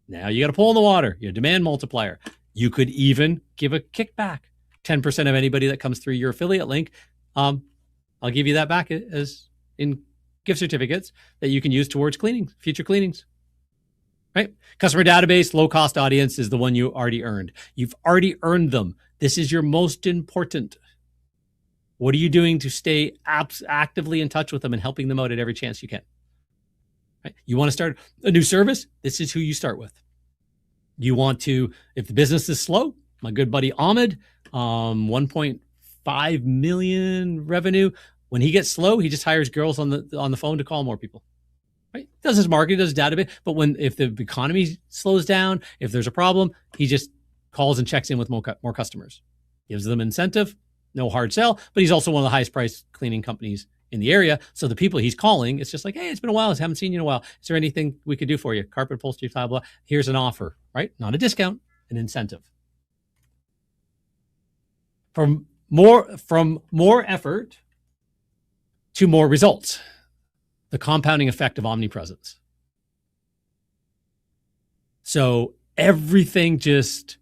Now you got to pull in the water. Your demand multiplier. You could even give a kickback. 10% of anybody that comes through your affiliate link, I'll give you that back as in gift certificates that you can use towards cleanings, future cleanings. Right? Customer database, low-cost audience is the one you already earned. You've already earned them. This is your most important. What are you doing to stay actively in touch with them and helping them out at every chance you can? Right? You want to start a new service? This is who you start with. You want to, if the business is slow, my good buddy Ahmed, 1.5 million revenue. When he gets slow, he just hires girls on the phone to call more people. Right? Does his marketing, does his database, but if the economy slows down, if there's a problem, he just calls and checks in with more customers. Gives them incentive, no hard sell, but he's also one of the highest priced cleaning companies in the area. So the people he's calling, it's just like, hey, it's been a while, I haven't seen you in a while. Is there anything we could do for you? Carpet, upholstery, tile, blah. Here's an offer, right? Not a discount, an incentive. From more effort to more results. The compounding effect of omnipresence. So everything just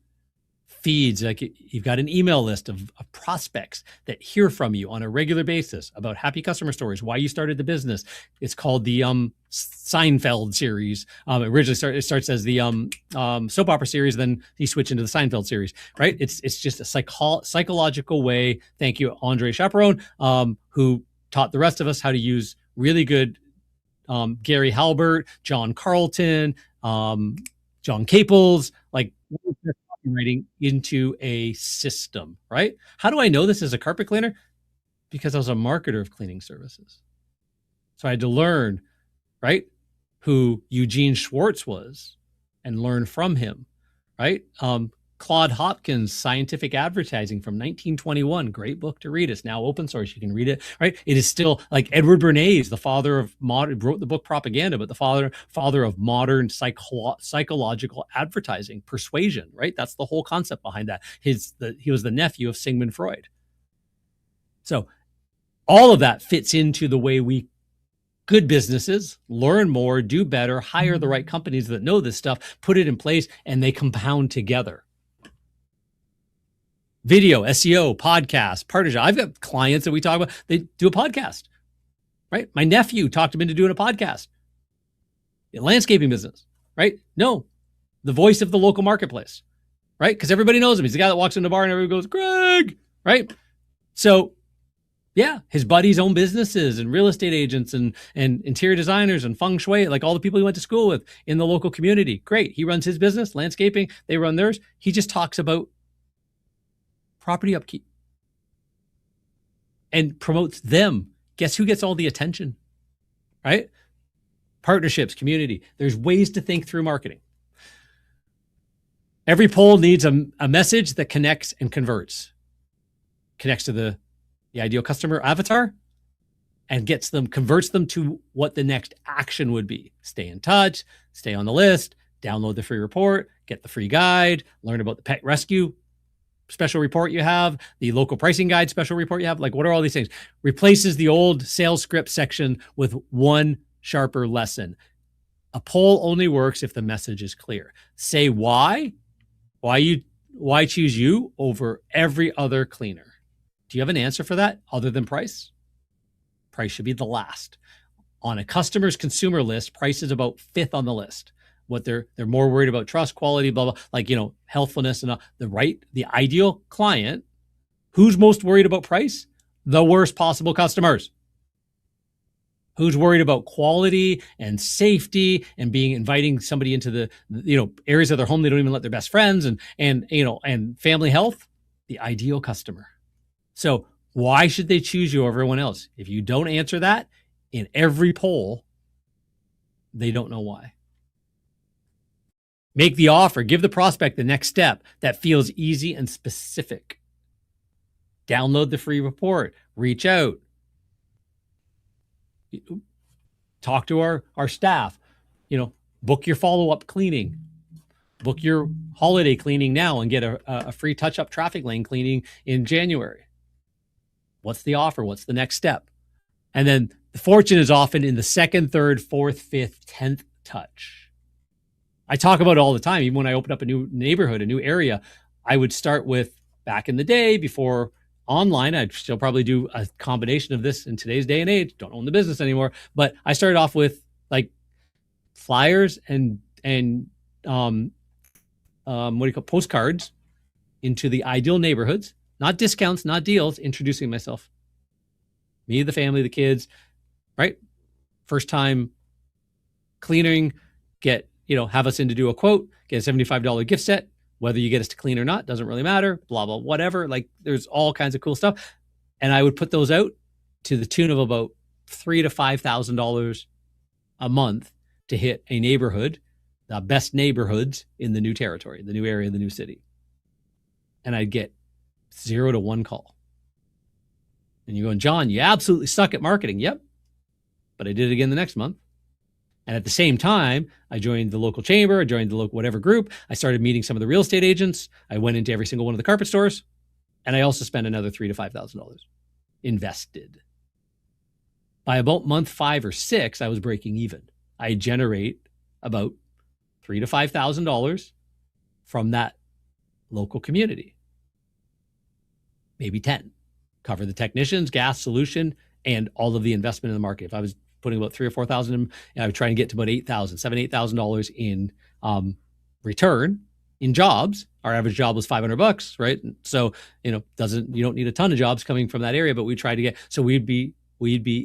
feeds, like you've got an email list of prospects that hear from you on a regular basis about happy customer stories, why you started the business. It's called the Seinfeld series. It starts as the soap opera series, then you switch into the Seinfeld series, right? It's just a psychological way. Thank you, Andre Chaperone, who taught the rest of us how to use really good Gary Halbert, John Carlton, John Caples, like writing into a system, right? How do I know this as a carpet cleaner? Because I was a marketer of cleaning services. So I had to learn, right, who Eugene Schwartz was and learn from him, right? Claude Hopkins' Scientific Advertising from 1921. Great book to read. It's now open source. You can read it, right? It is still like Edward Bernays, the father of modern, wrote the book Propaganda, but the father of modern psychological advertising, persuasion, right? That's the whole concept behind that. He was the nephew of Sigmund Freud. So all of that fits into the way we good businesses learn more, do better, hire the right companies that know this stuff, put it in place, and they compound together. Video, SEO, podcast, partnership. I've got clients that we talk about, they do a podcast, right? My nephew talked him into doing a podcast. A landscaping business, right? No, the voice of the local marketplace, right? Because everybody knows him. He's the guy that walks in the bar and everybody goes, Greg, right? So yeah, his buddies own businesses and real estate agents and interior designers and feng shui, like all the people he went to school with in the local community. Great. He runs his business, landscaping. They run theirs. He just talks about property upkeep and promotes them. Guess who gets all the attention, right? Partnerships, community. There's ways to think through marketing. Every poll needs a message that connects and converts. Connects to the ideal customer avatar and converts them to what the next action would be. Stay in touch, stay on the list, download the free report, get the free guide, learn about the pet rescue special report you have, the local pricing guide special report you have. Like, what are all these things? Replaces the old sales script section with one sharper lesson. A poll only works if the message is clear. Say why choose you over every other cleaner. Do you have an answer for that other than price? Price should be the last. On a customer's consumer list, price is about 5th on the list. What they're more worried about: trust, quality, blah, blah, like, healthfulness and the ideal client. Who's most worried about price? The worst possible customers. Who's worried about quality and safety and inviting somebody into the areas of their home they don't even let their best friends, and family health? The ideal customer. So why should they choose you over everyone else? If you don't answer that in every poll, they don't know why. Make the offer. Give the prospect the next step that feels easy and specific. Download the free report. Reach out. Talk to our staff. Book your follow-up cleaning. Book your holiday cleaning now and get a free touch-up traffic lane cleaning in January. What's the offer? What's the next step? And then the fortune is often in the 2nd, 3rd, 4th, 5th, 10th touch. I talk about it all the time. Even when I open up a new neighborhood, a new area, I would start with, back in the day before online, I'd still probably do a combination of this in today's day and age. Don't own the business anymore, but I started off with like flyers and postcards into the ideal neighborhoods, not discounts, not deals, introducing myself. Me, the family, the kids, right? First time cleaning, have us in to do a quote, get a $75 gift set. Whether you get us to clean or not, doesn't really matter, blah, blah, whatever. Like, there's all kinds of cool stuff. And I would put those out to the tune of about $3,000 to $5,000 a month to hit a neighborhood, the best neighborhoods in the new territory, the new area, the new city. And I'd get 0 to 1 call. And you're going, John, you absolutely suck at marketing. Yep. But I did it again the next month. And at the same time, I joined the local chamber, I joined the local whatever group. I started meeting some of the real estate agents. I went into every single one of the carpet stores. And I also spent another $3,000 to $5,000 invested. By about month 5 or 6, I was breaking even. I generate about $3,000 to $5,000 from that local community. Maybe 10. Cover the technicians, gas, solution, and all of the investment in the market. If I was putting about 3,000 or 4,000 in, I would try and get to about $8,000 in return in jobs. Our average job was $500, right? So, you don't need a ton of jobs coming from that area, but we try to get, so we'd be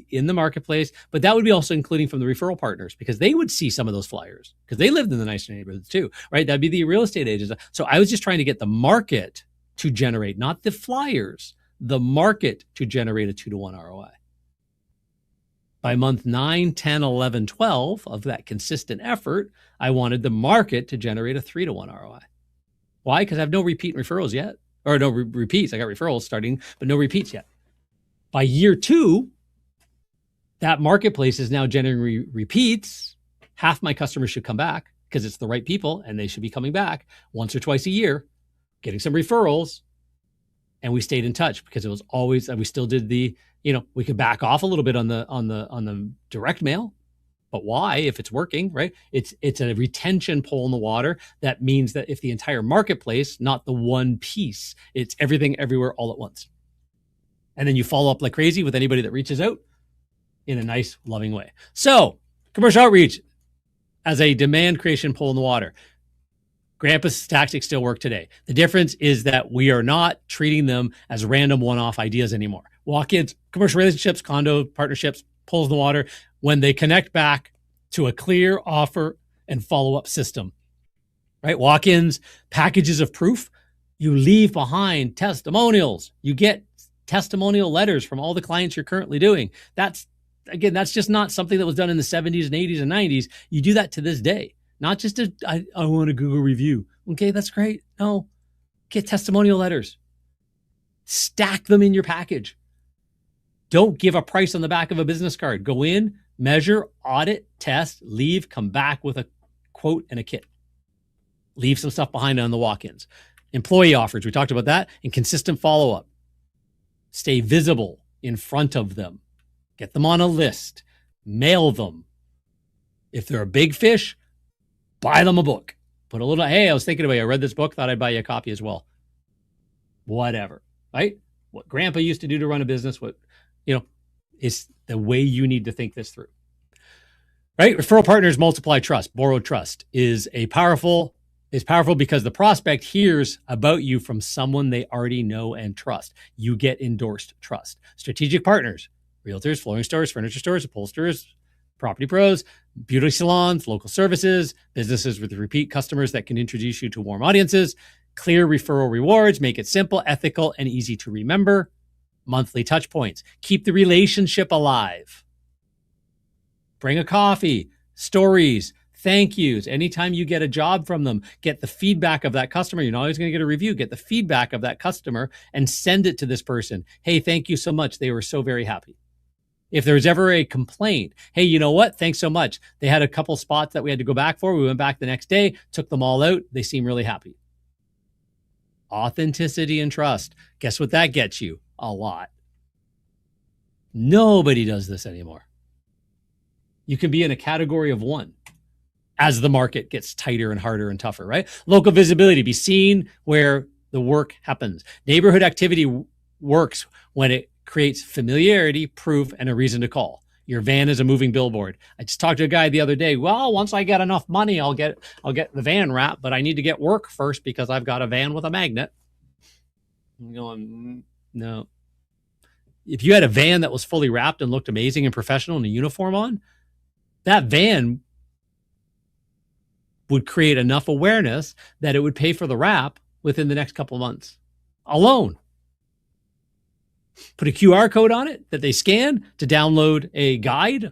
in the marketplace, but that would be also including from the referral partners, because they would see some of those flyers because they lived in the nicer neighborhoods too, right? That'd be the real estate agents. So I was just trying to get the market to generate, not the flyers, the market to generate a 2 to 1 ROI. By month 9, 10, 11, 12 of that consistent effort, I wanted the market to generate a 3 to 1 ROI. Why? Because I have no repeat referrals yet, or no repeats. I got referrals starting, but no repeats yet. By year 2, that marketplace is now generating repeats. Half my customers should come back because it's the right people and they should be coming back once or twice a year, getting some referrals. And we stayed in touch because it was always, we still did the, we could back off a little bit on the direct mail, but why? If it's working, right? It's a retention pole in the water. That means that if the entire marketplace, not the one piece, it's everything everywhere all at once. And then you follow up like crazy with anybody that reaches out in a nice, loving way. So commercial outreach as a demand creation pole in the water. Grandpa's tactics still work today. The difference is that we are not treating them as random one-off ideas anymore. Walk-ins, commercial relationships, condo partnerships, poles in the water, when they connect back to a clear offer and follow-up system, right? Walk-ins, packages of proof. You leave behind testimonials. You get testimonial letters from all the clients you're currently doing. That's just not something that was done in the 70s and 80s and 90s. You do that to this day. Not just I want a Google review. Okay, that's great. No, get testimonial letters. Stack them in your package. Don't give a price on the back of a business card. Go in, measure, audit, test, leave, come back with a quote and a kit. Leave some stuff behind on the walk-ins. Employee offers, we talked about that, and consistent follow-up. Stay visible in front of them. Get them on a list. Mail them. If they're a big fish, buy them a book. Put a little, hey, I was thinking about you. I read this book, thought I'd buy you a copy as well. Whatever, right? What grandpa used to do to run a business, is the way you need to think this through. Right? Referral partners multiply trust. Borrowed trust is powerful because the prospect hears about you from someone they already know and trust. You get endorsed trust. Strategic partners, realtors, flooring stores, furniture stores, upholsterers, property pros, beauty salons, local services, businesses with repeat customers that can introduce you to warm audiences, clear referral rewards, make it simple, ethical, and easy to remember. Monthly touch points, keep the relationship alive. Bring a coffee, stories, thank yous. Anytime you get a job from them, get the feedback of that customer. You're not always going to get a review. Get the feedback of that customer and send it to this person. Hey, thank you so much. They were so very happy. If there's ever a complaint, hey, you know what? Thanks so much. They had a couple spots that we had to go back for. We went back the next day, took them all out. They seem really happy. Authenticity and trust. Guess what that gets you? A lot. Nobody does this anymore. You can be in a category of one as the market gets tighter and harder and tougher, right? Local visibility, be seen where the work happens. Neighborhood activity works when it creates familiarity, proof, and a reason to call. Your van is a moving billboard. I just talked to a guy the other day. Well, once I get enough money, I'll get the van wrapped, but I need to get work first because I've got a van with a magnet. I'm going, no. If you had a van that was fully wrapped and looked amazing and professional and a uniform on, that van would create enough awareness that it would pay for the wrap within the next couple of months alone. Put a QR code on it that they scan to download a guide.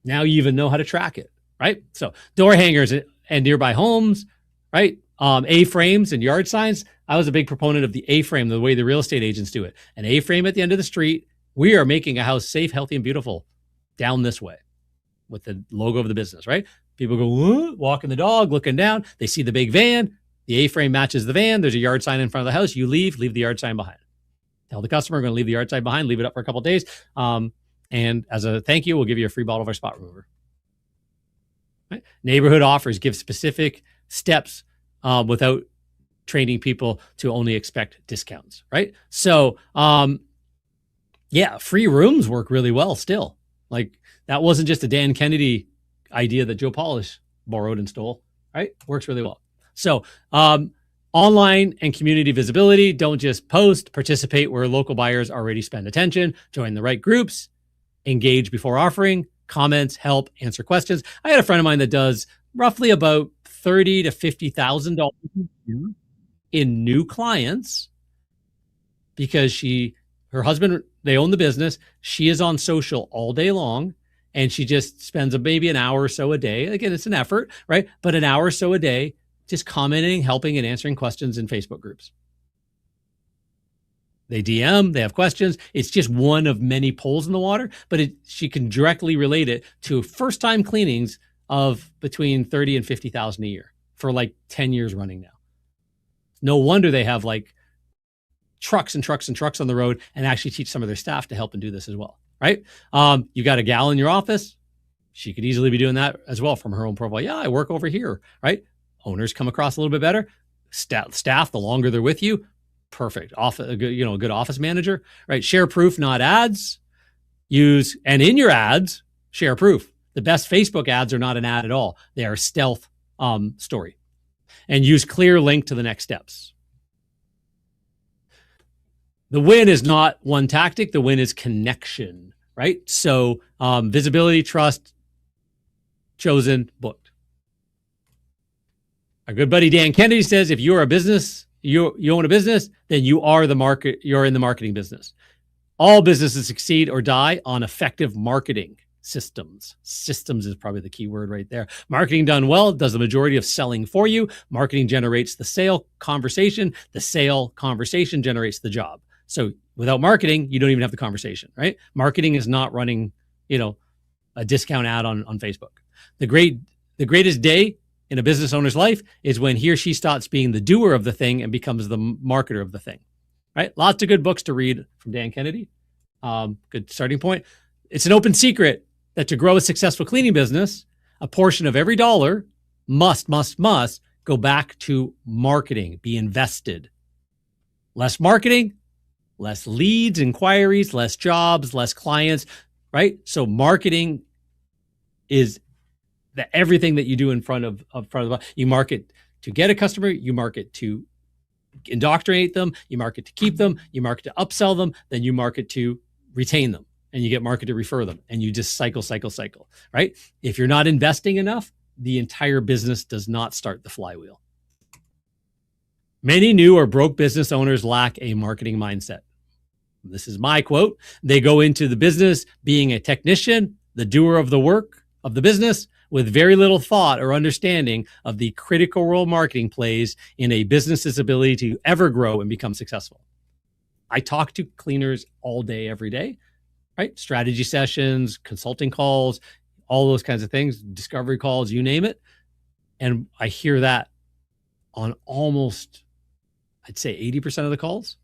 Now you even know how to track it, right? So door hangers and nearby homes, right? A-frames and yard signs. I was a big proponent of the A-frame, the way the real estate agents do it. An A-frame at the end of the street. We are making a house safe, healthy, and beautiful down this way with the logo of the business, right? People go, walking the dog, looking down. They see the big van. The A-frame matches the van. There's a yard sign in front of the house. You leave the yard sign behind. Tell the customer we're going to leave the yard sign behind, leave it up for a couple of days. And as a thank you, we'll give you a free bottle of our spot remover. Right? Neighborhood offers give specific steps without training people to only expect discounts, right? So, free rooms work really well still. Like that wasn't just a Dan Kennedy idea that Joe Polish borrowed and stole, right? Works really well. So, online and community visibility, don't just post, participate where local buyers already spend attention, join the right groups, engage before offering, comments, help, answer questions. I had a friend of mine that does roughly about $30,000 to $50,000 in new clients because her husband, they own the business. She is on social all day long and she just spends maybe an hour or so a day. Again, it's an effort, right? But an hour or so a day just commenting, helping, and answering questions in Facebook groups. They DM, they have questions. It's just one of many poles in the water, but she can directly relate it to first-time cleanings of between 30 and 50,000 a year for like 10 years running now. No wonder they have like trucks and trucks and trucks on the road and actually teach some of their staff to help and do this as well, right? You got a gal in your office. She could easily be doing that as well from her own profile. Yeah, I work over here, right? Owners come across a little bit better. Staff, the longer they're with you, perfect. A good office manager, right? Share proof, not ads. And in your ads, share proof. The best Facebook ads are not an ad at all. They are stealth story. And use clear link to the next steps. The win is not one tactic. The win is connection, right? So visibility, trust, chosen, booked. Our good buddy Dan Kennedy says, if you're a business, you own a business, then you are the market. You're in the marketing business. All businesses succeed or die on effective marketing systems. Systems is probably the key word right there. Marketing done well does the majority of selling for you. Marketing generates the sale conversation. The sale conversation generates the job. So without marketing, you don't even have the conversation, right? Marketing is not running, a discount ad on Facebook. The greatest day in a business owner's life is when he or she stops being the doer of the thing and becomes the marketer of the thing, right? Lots of good books to read from Dan Kennedy. Good starting point. It's an open secret that to grow a successful cleaning business, a portion of every dollar must go back to marketing, be invested. Less marketing, less leads, inquiries, less jobs, less clients, right? So marketing is everything that you do in front of you market to get a customer, you market to indoctrinate them, you market to keep them, you market to upsell them, then you market to retain them, and you get market to refer them, and you just cycle, right? If you're not investing enough, the entire business does not start the flywheel. Many new or broke business owners lack a marketing mindset. This is my quote. They go into the business being a technician, the doer of the work of the business, with very little thought or understanding of the critical role marketing plays in a business's ability to ever grow and become successful. I talk to cleaners all day, every day, right? Strategy sessions, consulting calls, all those kinds of things, discovery calls, you name it. And I hear that on almost, I'd say 80% of the calls.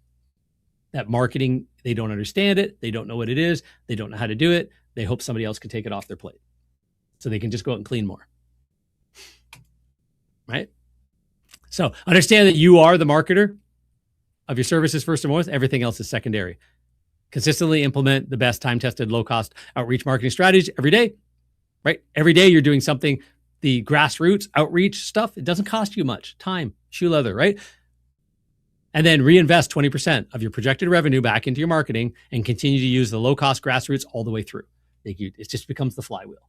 That marketing, they don't understand it. They don't know what it is. They don't know how to do it. They hope somebody else can take it off their plate so they can just go out and clean more. Right? So understand that you are the marketer of your services first and foremost. Everything else is secondary. Consistently implement the best time-tested, low-cost outreach marketing strategies every day. Right? Every day you're doing something, the grassroots outreach stuff, it doesn't cost you much time, shoe leather, right? And then reinvest 20% of your projected revenue back into your marketing and continue to use the low-cost grassroots all the way through. It just becomes the flywheel,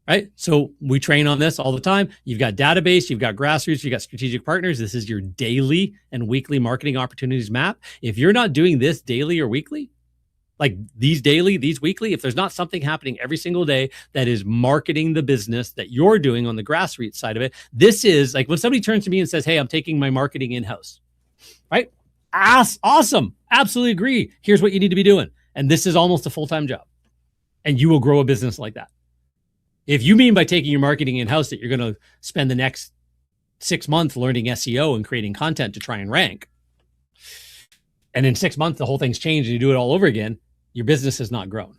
right? So we train on this all the time. You've got database, you've got grassroots, you've got strategic partners. This is your daily and weekly marketing opportunities map. If you're not doing this daily or weekly, like these daily, these weekly, if there's not something happening every single day that is marketing the business that you're doing on the grassroots side of it, this is like when somebody turns to me and says, hey, I'm taking my marketing in-house. Right? Awesome. Absolutely agree. Here's what you need to be doing. And this is almost a full-time job. And you will grow a business like that. If you mean by taking your marketing in-house that you're going to spend the next 6 months learning SEO and creating content to try and rank, and in 6 months, the whole thing's changed and you do it all over again, your business has not grown.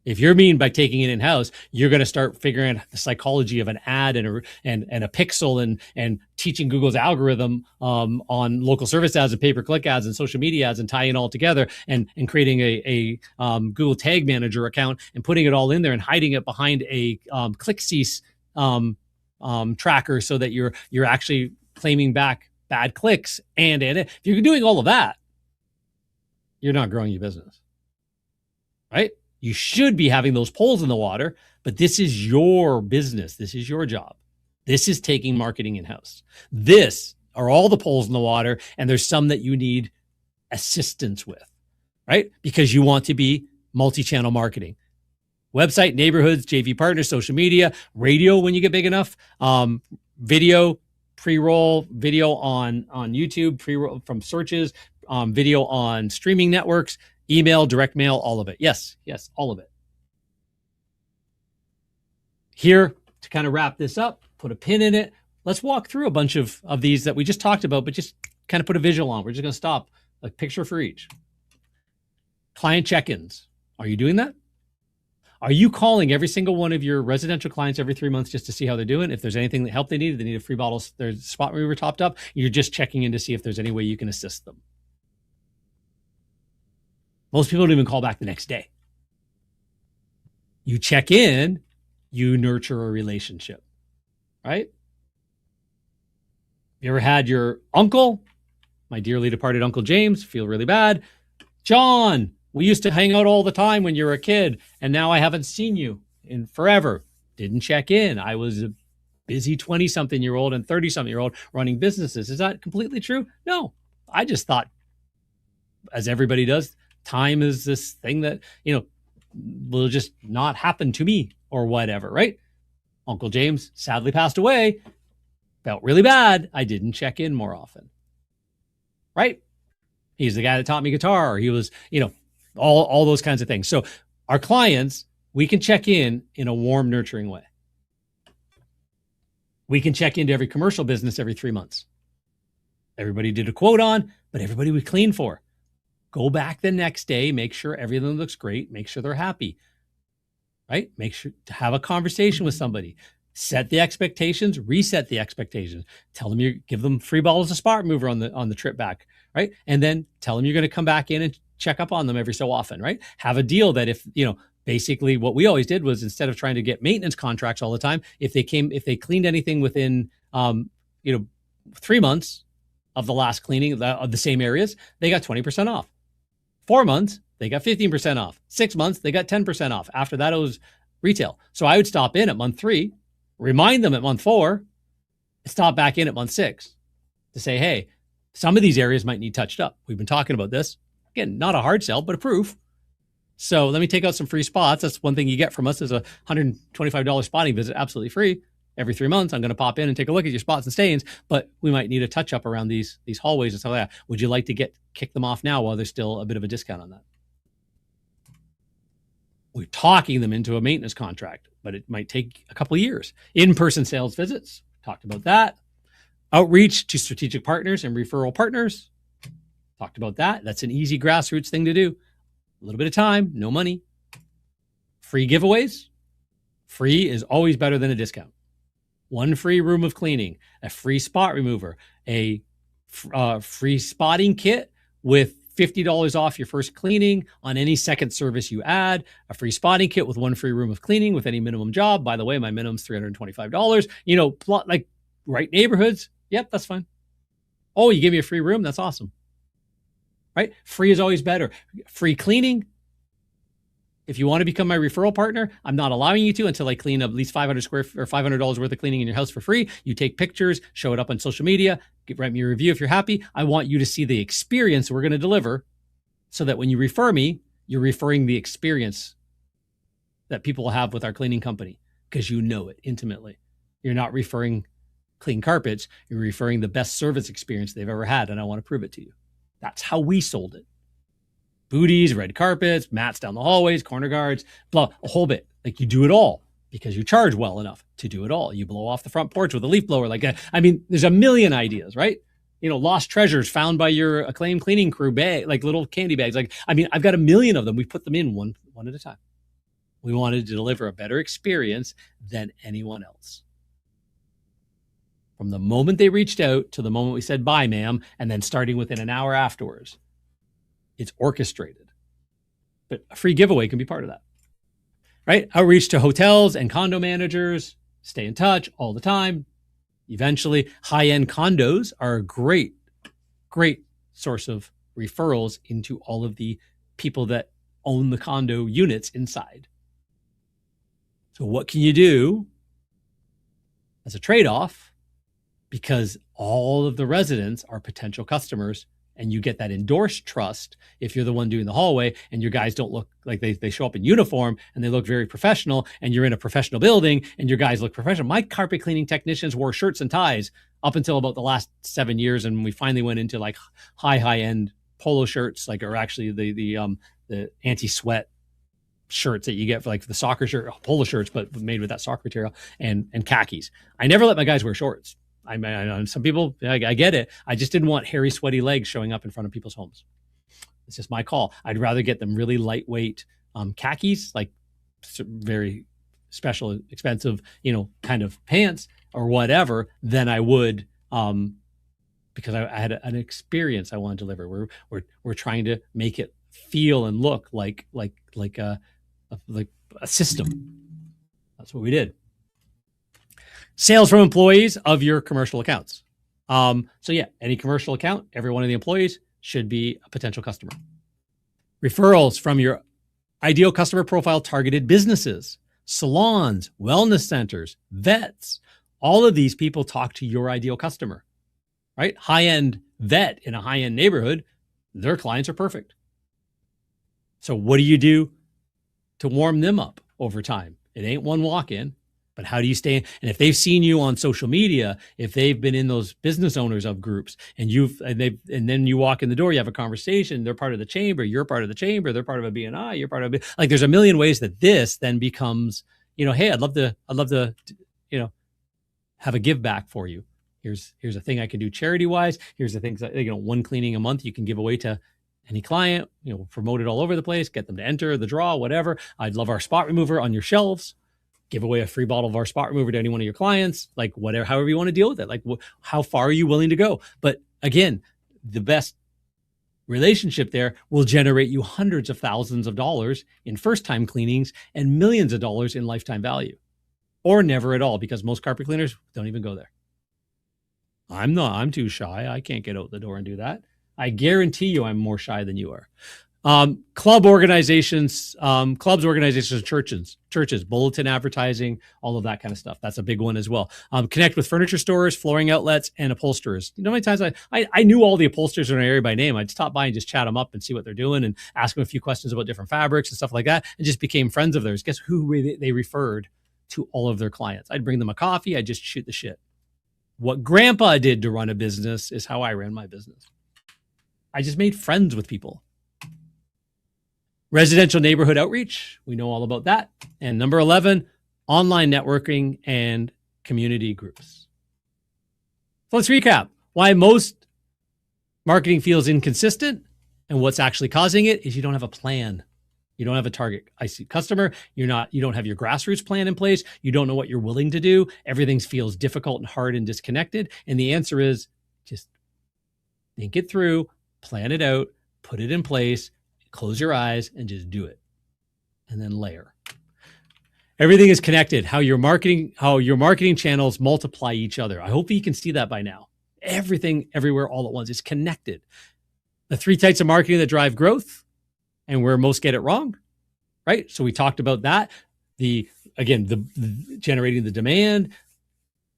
If you're mean by taking it in-house, you're going to start figuring out the psychology of an ad and a pixel and teaching Google's algorithm on local service ads and pay-per-click ads and social media ads and tying it all together and creating a Google Tag Manager account and putting it all in there and hiding it behind a ClickCease tracker so that you're actually claiming back bad clicks. And if you're doing all of that, you're not growing your business, right? You should be having those poles in the water, but this is your business. This is your job. This is taking marketing in-house. This are all the poles in the water, and there's some that you need assistance with, right? Because you want to be multi-channel marketing. Website, neighborhoods, JV partners, social media, radio when you get big enough, video, pre-roll, video on YouTube, pre-roll from searches, video on streaming networks, email, direct mail, all of it. Yes, all of it. Here, to kind of wrap this up, put a pin in it, let's walk through a bunch of these that we just talked about, but just kind of put a visual on. We're just going to stop, a picture for each. Client check-ins. Are you doing that? Are you calling every single one of your residential clients every 3 months just to see how they're doing? If there's anything that help they need a free bottle, their spot remover topped up, you're just checking in to see if there's any way you can assist them. Most people don't even call back the next day. You check in, you nurture a relationship, right? You ever had your uncle, my dearly departed Uncle James, feel really bad? John, we used to hang out all the time when you were a kid, and now I haven't seen you in forever. Didn't check in. I was a busy 20-something-year-old and 30-something-year-old running businesses. Is that completely true? No. I just thought, as everybody does, time is this thing that, will just not happen to me or whatever, right? Uncle James sadly passed away. Felt really bad. I didn't check in more often, right? He's the guy that taught me guitar. He was, all those kinds of things. So our clients, we can check in a warm, nurturing way. We can check into every commercial business every 3 months. Everybody did a quote on, but everybody we clean for. Go back the next day, make sure everything looks great, make sure they're happy. right? Make sure to have a conversation with somebody, set the expectations, reset the expectations, tell them you give them free bottles of spot remover on the trip back, right? And then tell them you're going to come back in and check up on them every so often, right? Have a deal that if, basically what we always did was, instead of trying to get maintenance contracts all the time, if they cleaned anything within, 3 months of the last cleaning of the same areas, they got 20% off. 4 months, they got 15% off. 6 months, they got 10% off. After that, it was retail. So I would stop in at month 3, remind them at month 4, stop back in at month 6 to say, hey, some of these areas might need touched up. We've been talking about this. Again, not a hard sell, but a proof. So let me take out some free spots. That's one thing you get from us, is a $125 spotting visit, absolutely free. Every 3 months, I'm going to pop in and take a look at your spots and stains, but we might need a touch up around these hallways and stuff like that. Would you like to kick them off now while there's still a bit of a discount on that? We're talking them into a maintenance contract, but it might take a couple of years. In-person sales visits, talked about that. Outreach to strategic partners and referral partners, talked about that. That's an easy grassroots thing to do. A little bit of time, no money. Free giveaways. Free is always better than a discount. 1 free room of cleaning, a free spot remover, a free spotting kit with $50 off your first cleaning on any second service you add, a free spotting kit with 1 free room of cleaning with any minimum job. By the way, my minimum's $325. Like right neighborhoods. Yep, that's fine. Oh, you give me a free room? That's awesome. Right? Free is always better. Free cleaning. If you want to become my referral partner, I'm not allowing you to until I clean at least $500 worth of cleaning in your house for free. You take pictures, show it up on social media, write me a review if you're happy. I want you to see the experience we're going to deliver, so that when you refer me, you're referring the experience that people have with our cleaning company, because you know it intimately. You're not referring clean carpets. You're referring the best service experience they've ever had, and I want to prove it to you. That's how we sold it. Booties, red carpets, mats down the hallways, corner guards, blah, a whole bit. Like, you do it all because you charge well enough to do it all. You blow off the front porch with a leaf blower. There's a million ideas, right? Lost treasures found by your acclaimed cleaning crew bag, like little candy bags. I've got a million of them. We put them in one at a time. We wanted to deliver a better experience than anyone else. From the moment they reached out to the moment we said, bye, ma'am, and then starting within an hour afterwards. It's orchestrated, but a free giveaway can be part of that, right? Outreach to hotels and condo managers, stay in touch all the time. Eventually, high-end condos are a great source of referrals into all of the people that own the condo units inside. So what can you do as a trade-off? Because all of the residents are potential customers, and you get that endorsed trust if you're the one doing the hallway and your guys don't look like they show up in uniform and they look very professional, and you're in a professional building and your guys look professional. My carpet cleaning technicians wore shirts and ties up until about the last 7 years, and we finally went into like high-end polo shirts, or actually the anti-sweat shirts that you get for like the soccer shirt, polo shirts, but made with that soccer material, and khakis. I never let my guys wear shorts. I know some people, I get it. I just didn't want hairy, sweaty legs showing up in front of people's homes. It's just my call. I'd rather get them really lightweight khakis, like very special, expensive, kind of pants or whatever, than I would because I had an experience I want to deliver. We're trying to make it feel and look like a system. That's what we did. Sales from employees of your commercial accounts. Any commercial account, every one of the employees should be a potential customer. Referrals from your ideal customer profile targeted businesses, salons, wellness centers, vets. All of these people talk to your ideal customer, right? High-end vet in a high-end neighborhood, their clients are perfect. So what do you do to warm them up over time? It ain't one walk-in. But how do you stay? And if they've seen you on social media, if they've been in those business owners of groups, and then you walk in the door, you have a conversation, they're part of the chamber, you're part of the chamber, they're part of a BNI, you're part of there's a million ways that this then becomes, hey, I'd love to, have a give back for you. Here's a thing I can do charity wise. Here's the things that, 1 cleaning a month you can give away to Any client, promote it all over the place, get them to enter the draw, whatever. I'd love our spot remover on your shelves. Give away a free bottle of our spot remover to any one of your clients, like whatever, however you want to deal with it. Like how far are you willing to go? But again, the best relationship there will generate you hundreds of thousands of dollars in first-time cleanings and millions of dollars in lifetime value, or never at all, because most carpet cleaners don't even go there. I'm too shy. I can't get out the door and do that. I guarantee you I'm more shy than you are. Clubs, organizations, churches, bulletin advertising, all of that kind of stuff. That's a big one as well. Connect with furniture stores, flooring outlets, and upholsterers. You know how many times I knew all the upholsterers in our area by name. I'd stop by and just chat them up and see what they're doing and ask them a few questions about different fabrics and stuff like that, and just became friends of theirs. Guess who they referred to all of their clients? I'd bring them a coffee. I'd just shoot the shit. What Grandpa did to run a business is how I ran my business. I just made friends with people. Residential neighborhood outreach. We know all about that. And number 11, online networking and community groups. So let's recap why most marketing feels inconsistent, and what's actually causing it is you don't have a plan. You don't have a target. I see customer. You don't have your grassroots plan in place. You don't know what you're willing to do. Everything feels difficult and hard and disconnected. And the answer is just think it through, plan it out, put it in place, close your eyes and just do it. And then layer. Everything is connected. How your marketing channels multiply each other. I hope you can see that by now. Everything, everywhere, all at once is connected. The 3 types of marketing that drive growth and where most get it wrong, right? So we talked about that. The generating the demand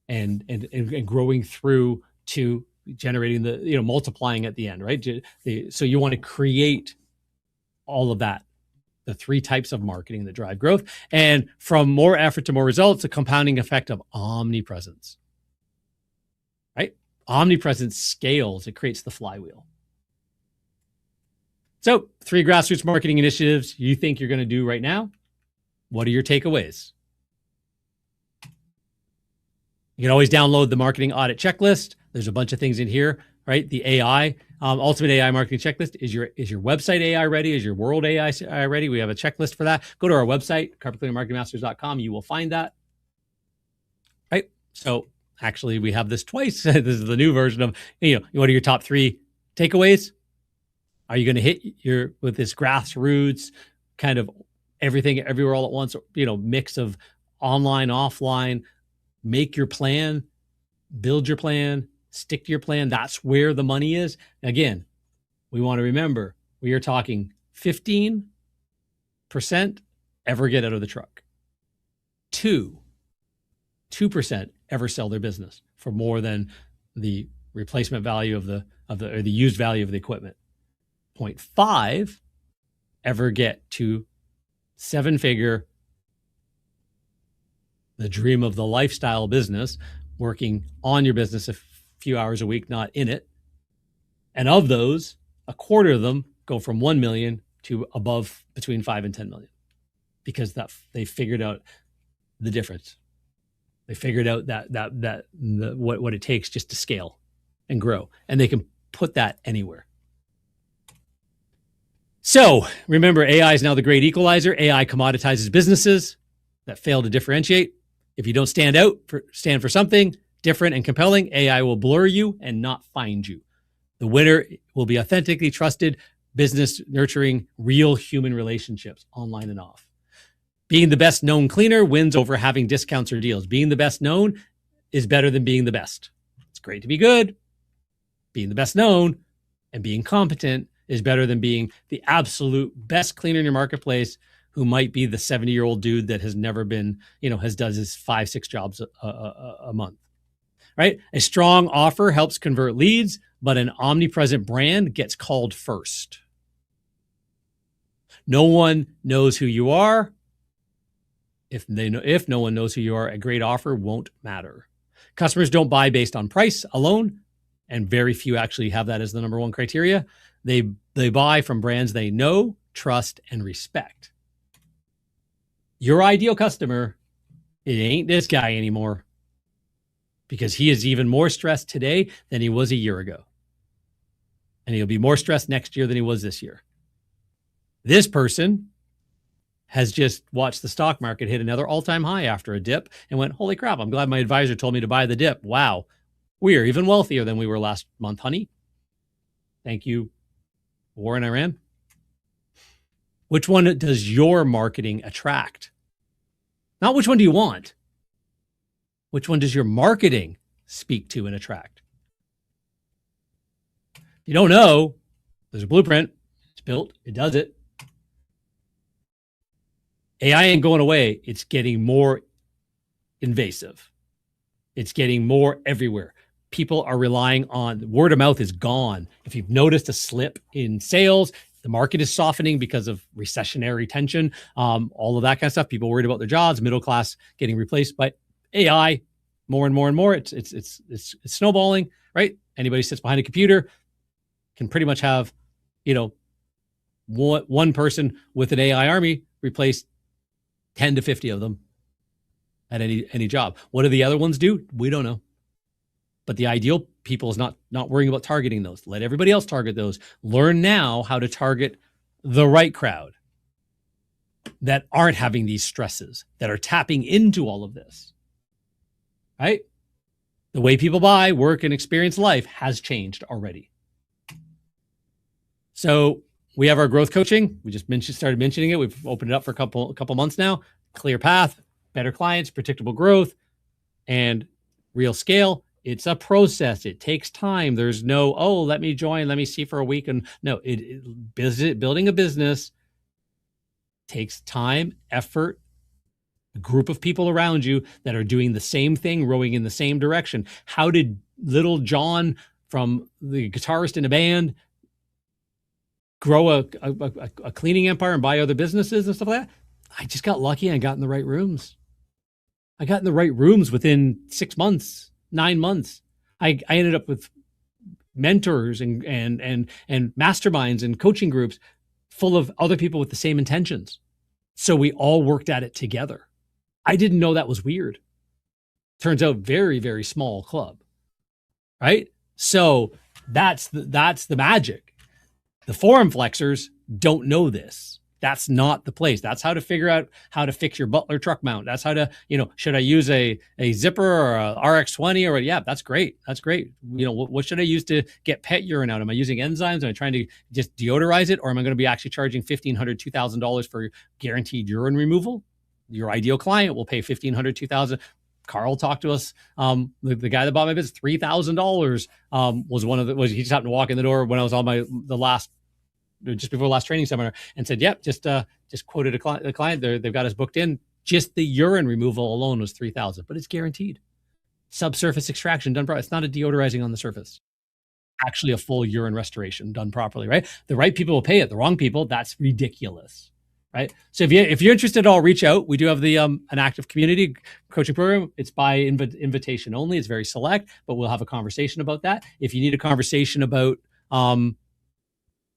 and growing through to generating the, multiplying at the end, right? So you want to create all of that, the 3 types of marketing that drive growth. And from more effort to more results, the compounding effect of omnipresence, right? Omnipresence scales, it creates the flywheel. So 3 grassroots marketing initiatives you think you're going to do right now. What are your takeaways? You can always download the marketing audit checklist. There's a bunch of things in here, right? The AI, ultimate AI marketing checklist. Is your website AI ready? Is your world AI ready? We have a checklist for that. Go to our website, carpetcleanermarketingmasters.com. You will find that, right? So actually we have this twice. This is the new version of, what are your top 3 takeaways? Are you going to hit with this grassroots kind of everything, everywhere, all at once, mix of online, offline, make your plan, build your plan, stick to your plan. That's where the money is. Again, we want to remember, we are talking 15% ever get out of the truck. 2% ever sell their business for more than the replacement value or the used value of the equipment. 0.5 ever get to 7-figure, the dream of the lifestyle business, working on your business a few hours a week, not in it. And of those, a quarter of them go from 1 million to above between 5 and 10 million, because they figured out the difference. They figured out what it takes just to scale and grow, and they can put that anywhere. So remember, AI is now the great equalizer. AI commoditizes businesses that fail to differentiate. If you don't stand for something different and compelling, AI will blur you and not find you. The winner will be authentically trusted business nurturing real human relationships, online and off. Being the best known cleaner wins over having discounts or deals. Being the best known is better than being the best. It's great to be good. Being the best known and being competent is better than being the absolute best cleaner in your marketplace, who might be the 70-year-old dude that has never been, does his 5-6 jobs a month, right? A strong offer helps convert leads, but an omnipresent brand gets called first. No one knows who you are. If no one knows who you are, a great offer won't matter. Customers don't buy based on price alone, and very few actually have that as the number one criteria. They buy from brands they know, trust, and respect. Your ideal customer, it ain't this guy anymore, because he is even more stressed today than he was a year ago. and he'll be more stressed next year than he was this year. This person has just watched the stock market hit another all-time high after a dip and went, holy crap, I'm glad my advisor told me to buy the dip. Wow, we are even wealthier than we were last month, honey. Thank you, war in Iran. Which one does your marketing attract? Not which one do you want. Which one does your marketing speak to and attract? If you don't know, there's a blueprint. It's built. It does it. AI ain't going away. It's getting more invasive. It's getting more everywhere. People are relying on word of mouth is gone. If you've noticed a slip in sales, the market is softening because of recessionary tension, all of that kind of stuff. People worried about their jobs, middle class getting replaced by AI more and more and more. It's snowballing, right? Anybody sits behind a computer can pretty much have, one person with an AI army replace 10 to 50 of them at any job. What do the other ones do? We don't know. But the ideal people is not worrying about targeting those. Let everybody else target those. Learn now how to target the right crowd that aren't having these stresses, that are tapping into all of this, right? The way people buy, work, and experience life has changed already. So we have our growth coaching. We just started mentioning it. We've opened it up for a couple months now. Clear path, better clients, predictable growth, and real scale. It's a process. It takes time. There's no, let me join, let me see for a week. And no, building a business takes time, effort, a group of people around you that are doing the same thing, rowing in the same direction. How did little John, from the guitarist in a band, grow a cleaning empire and buy other businesses and stuff like that? I just got lucky and I got in the right rooms. I got in the right rooms within 6 months. 9 months. I ended up with mentors and masterminds and coaching groups full of other people with the same intentions. So we all worked at it together. I didn't know that was weird. Turns out very, very small club, right? So that's the magic. The forum flexors don't know this. That's not the place. That's how to figure out how to fix your Butler truck mount. That's how to, should I use a zipper or a RX-20 or yeah, that's great. That's great. What should I use to get pet urine out? Am I using enzymes? Am I trying to just deodorize it? Or am I going to be actually charging $1,500, $2,000 for guaranteed urine removal? Your ideal client will pay $1,500, $2,000. Carl talked to us. The guy that bought my business, $3,000 was he just happened to walk in the door when I was on just before the last training seminar, and said, yep, just quoted the client. They've got us booked in. Just the urine removal alone was $3,000, but it's guaranteed. Subsurface extraction done properly. It's not a deodorizing on the surface. Actually a full urine restoration done properly, right? The right people will pay it. The wrong people, that's ridiculous, right? So if you're interested at all, reach out. We do have the an active community coaching program. It's by invitation only. It's very select, but we'll have a conversation about that. If you need a conversation about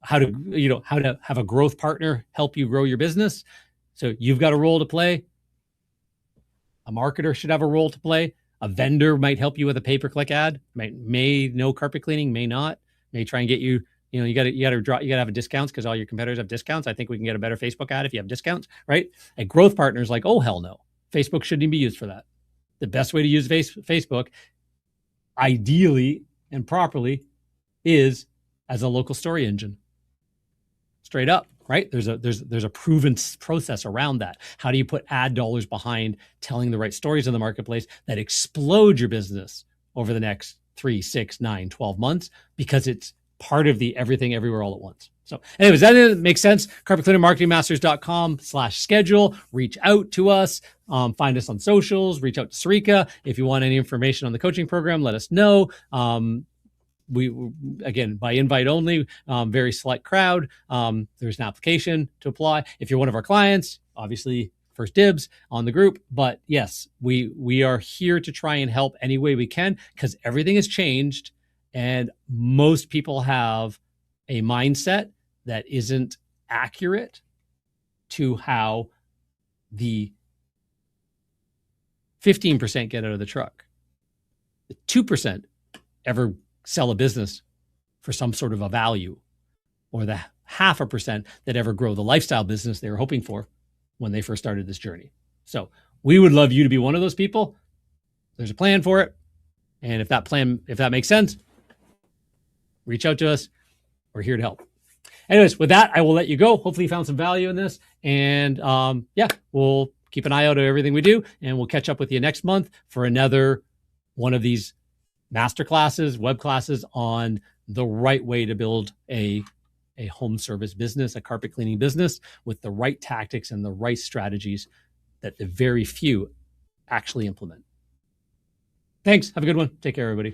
how to have a growth partner help you grow your business. So you've got a role to play. A marketer should have a role to play. A vendor might help you with a pay-per-click ad. May know carpet cleaning, may not. May try and get you. You got to have a discounts because all your competitors have discounts. I think we can get a better Facebook ad if you have discounts, right? A growth partner is like, oh hell no, Facebook shouldn't even be used for that. The best way to use Facebook, ideally and properly, is as a local story engine. Straight up, right? There's a proven process around that. How do you put ad dollars behind telling the right stories in the marketplace that explode your business over the next 3, 6, 9, 12 months? Because it's part of the everything everywhere all at once. So anyways, that makes sense. carpetcleanermarketingmasters.com/schedule. Reach out to us. Find us on socials. Reach out to Sarika. If you want any information on the coaching program, let us know. We again, by invite only, very select crowd. There's an application to apply. If you're one of our clients, obviously first dibs on the group. But yes, we are here to try and help any way we can because everything has changed and most people have a mindset that isn't accurate to how the 15% get out of the truck. The 2% ever sell a business for some sort of a value, or the 0.5% that ever grow the lifestyle business they were hoping for when they first started this journey. So we would love you to be one of those people. There's a plan for it. And if that makes sense, reach out to us. We're here to help. Anyways, with that, I will let you go. Hopefully you found some value in this. And we'll keep an eye out on everything we do. And we'll catch up with you next month for another one of these master classes, web classes on the right way to build a home service business, a carpet cleaning business with the right tactics and the right strategies that the very few actually implement. Thanks. Have a good one. Take care, everybody.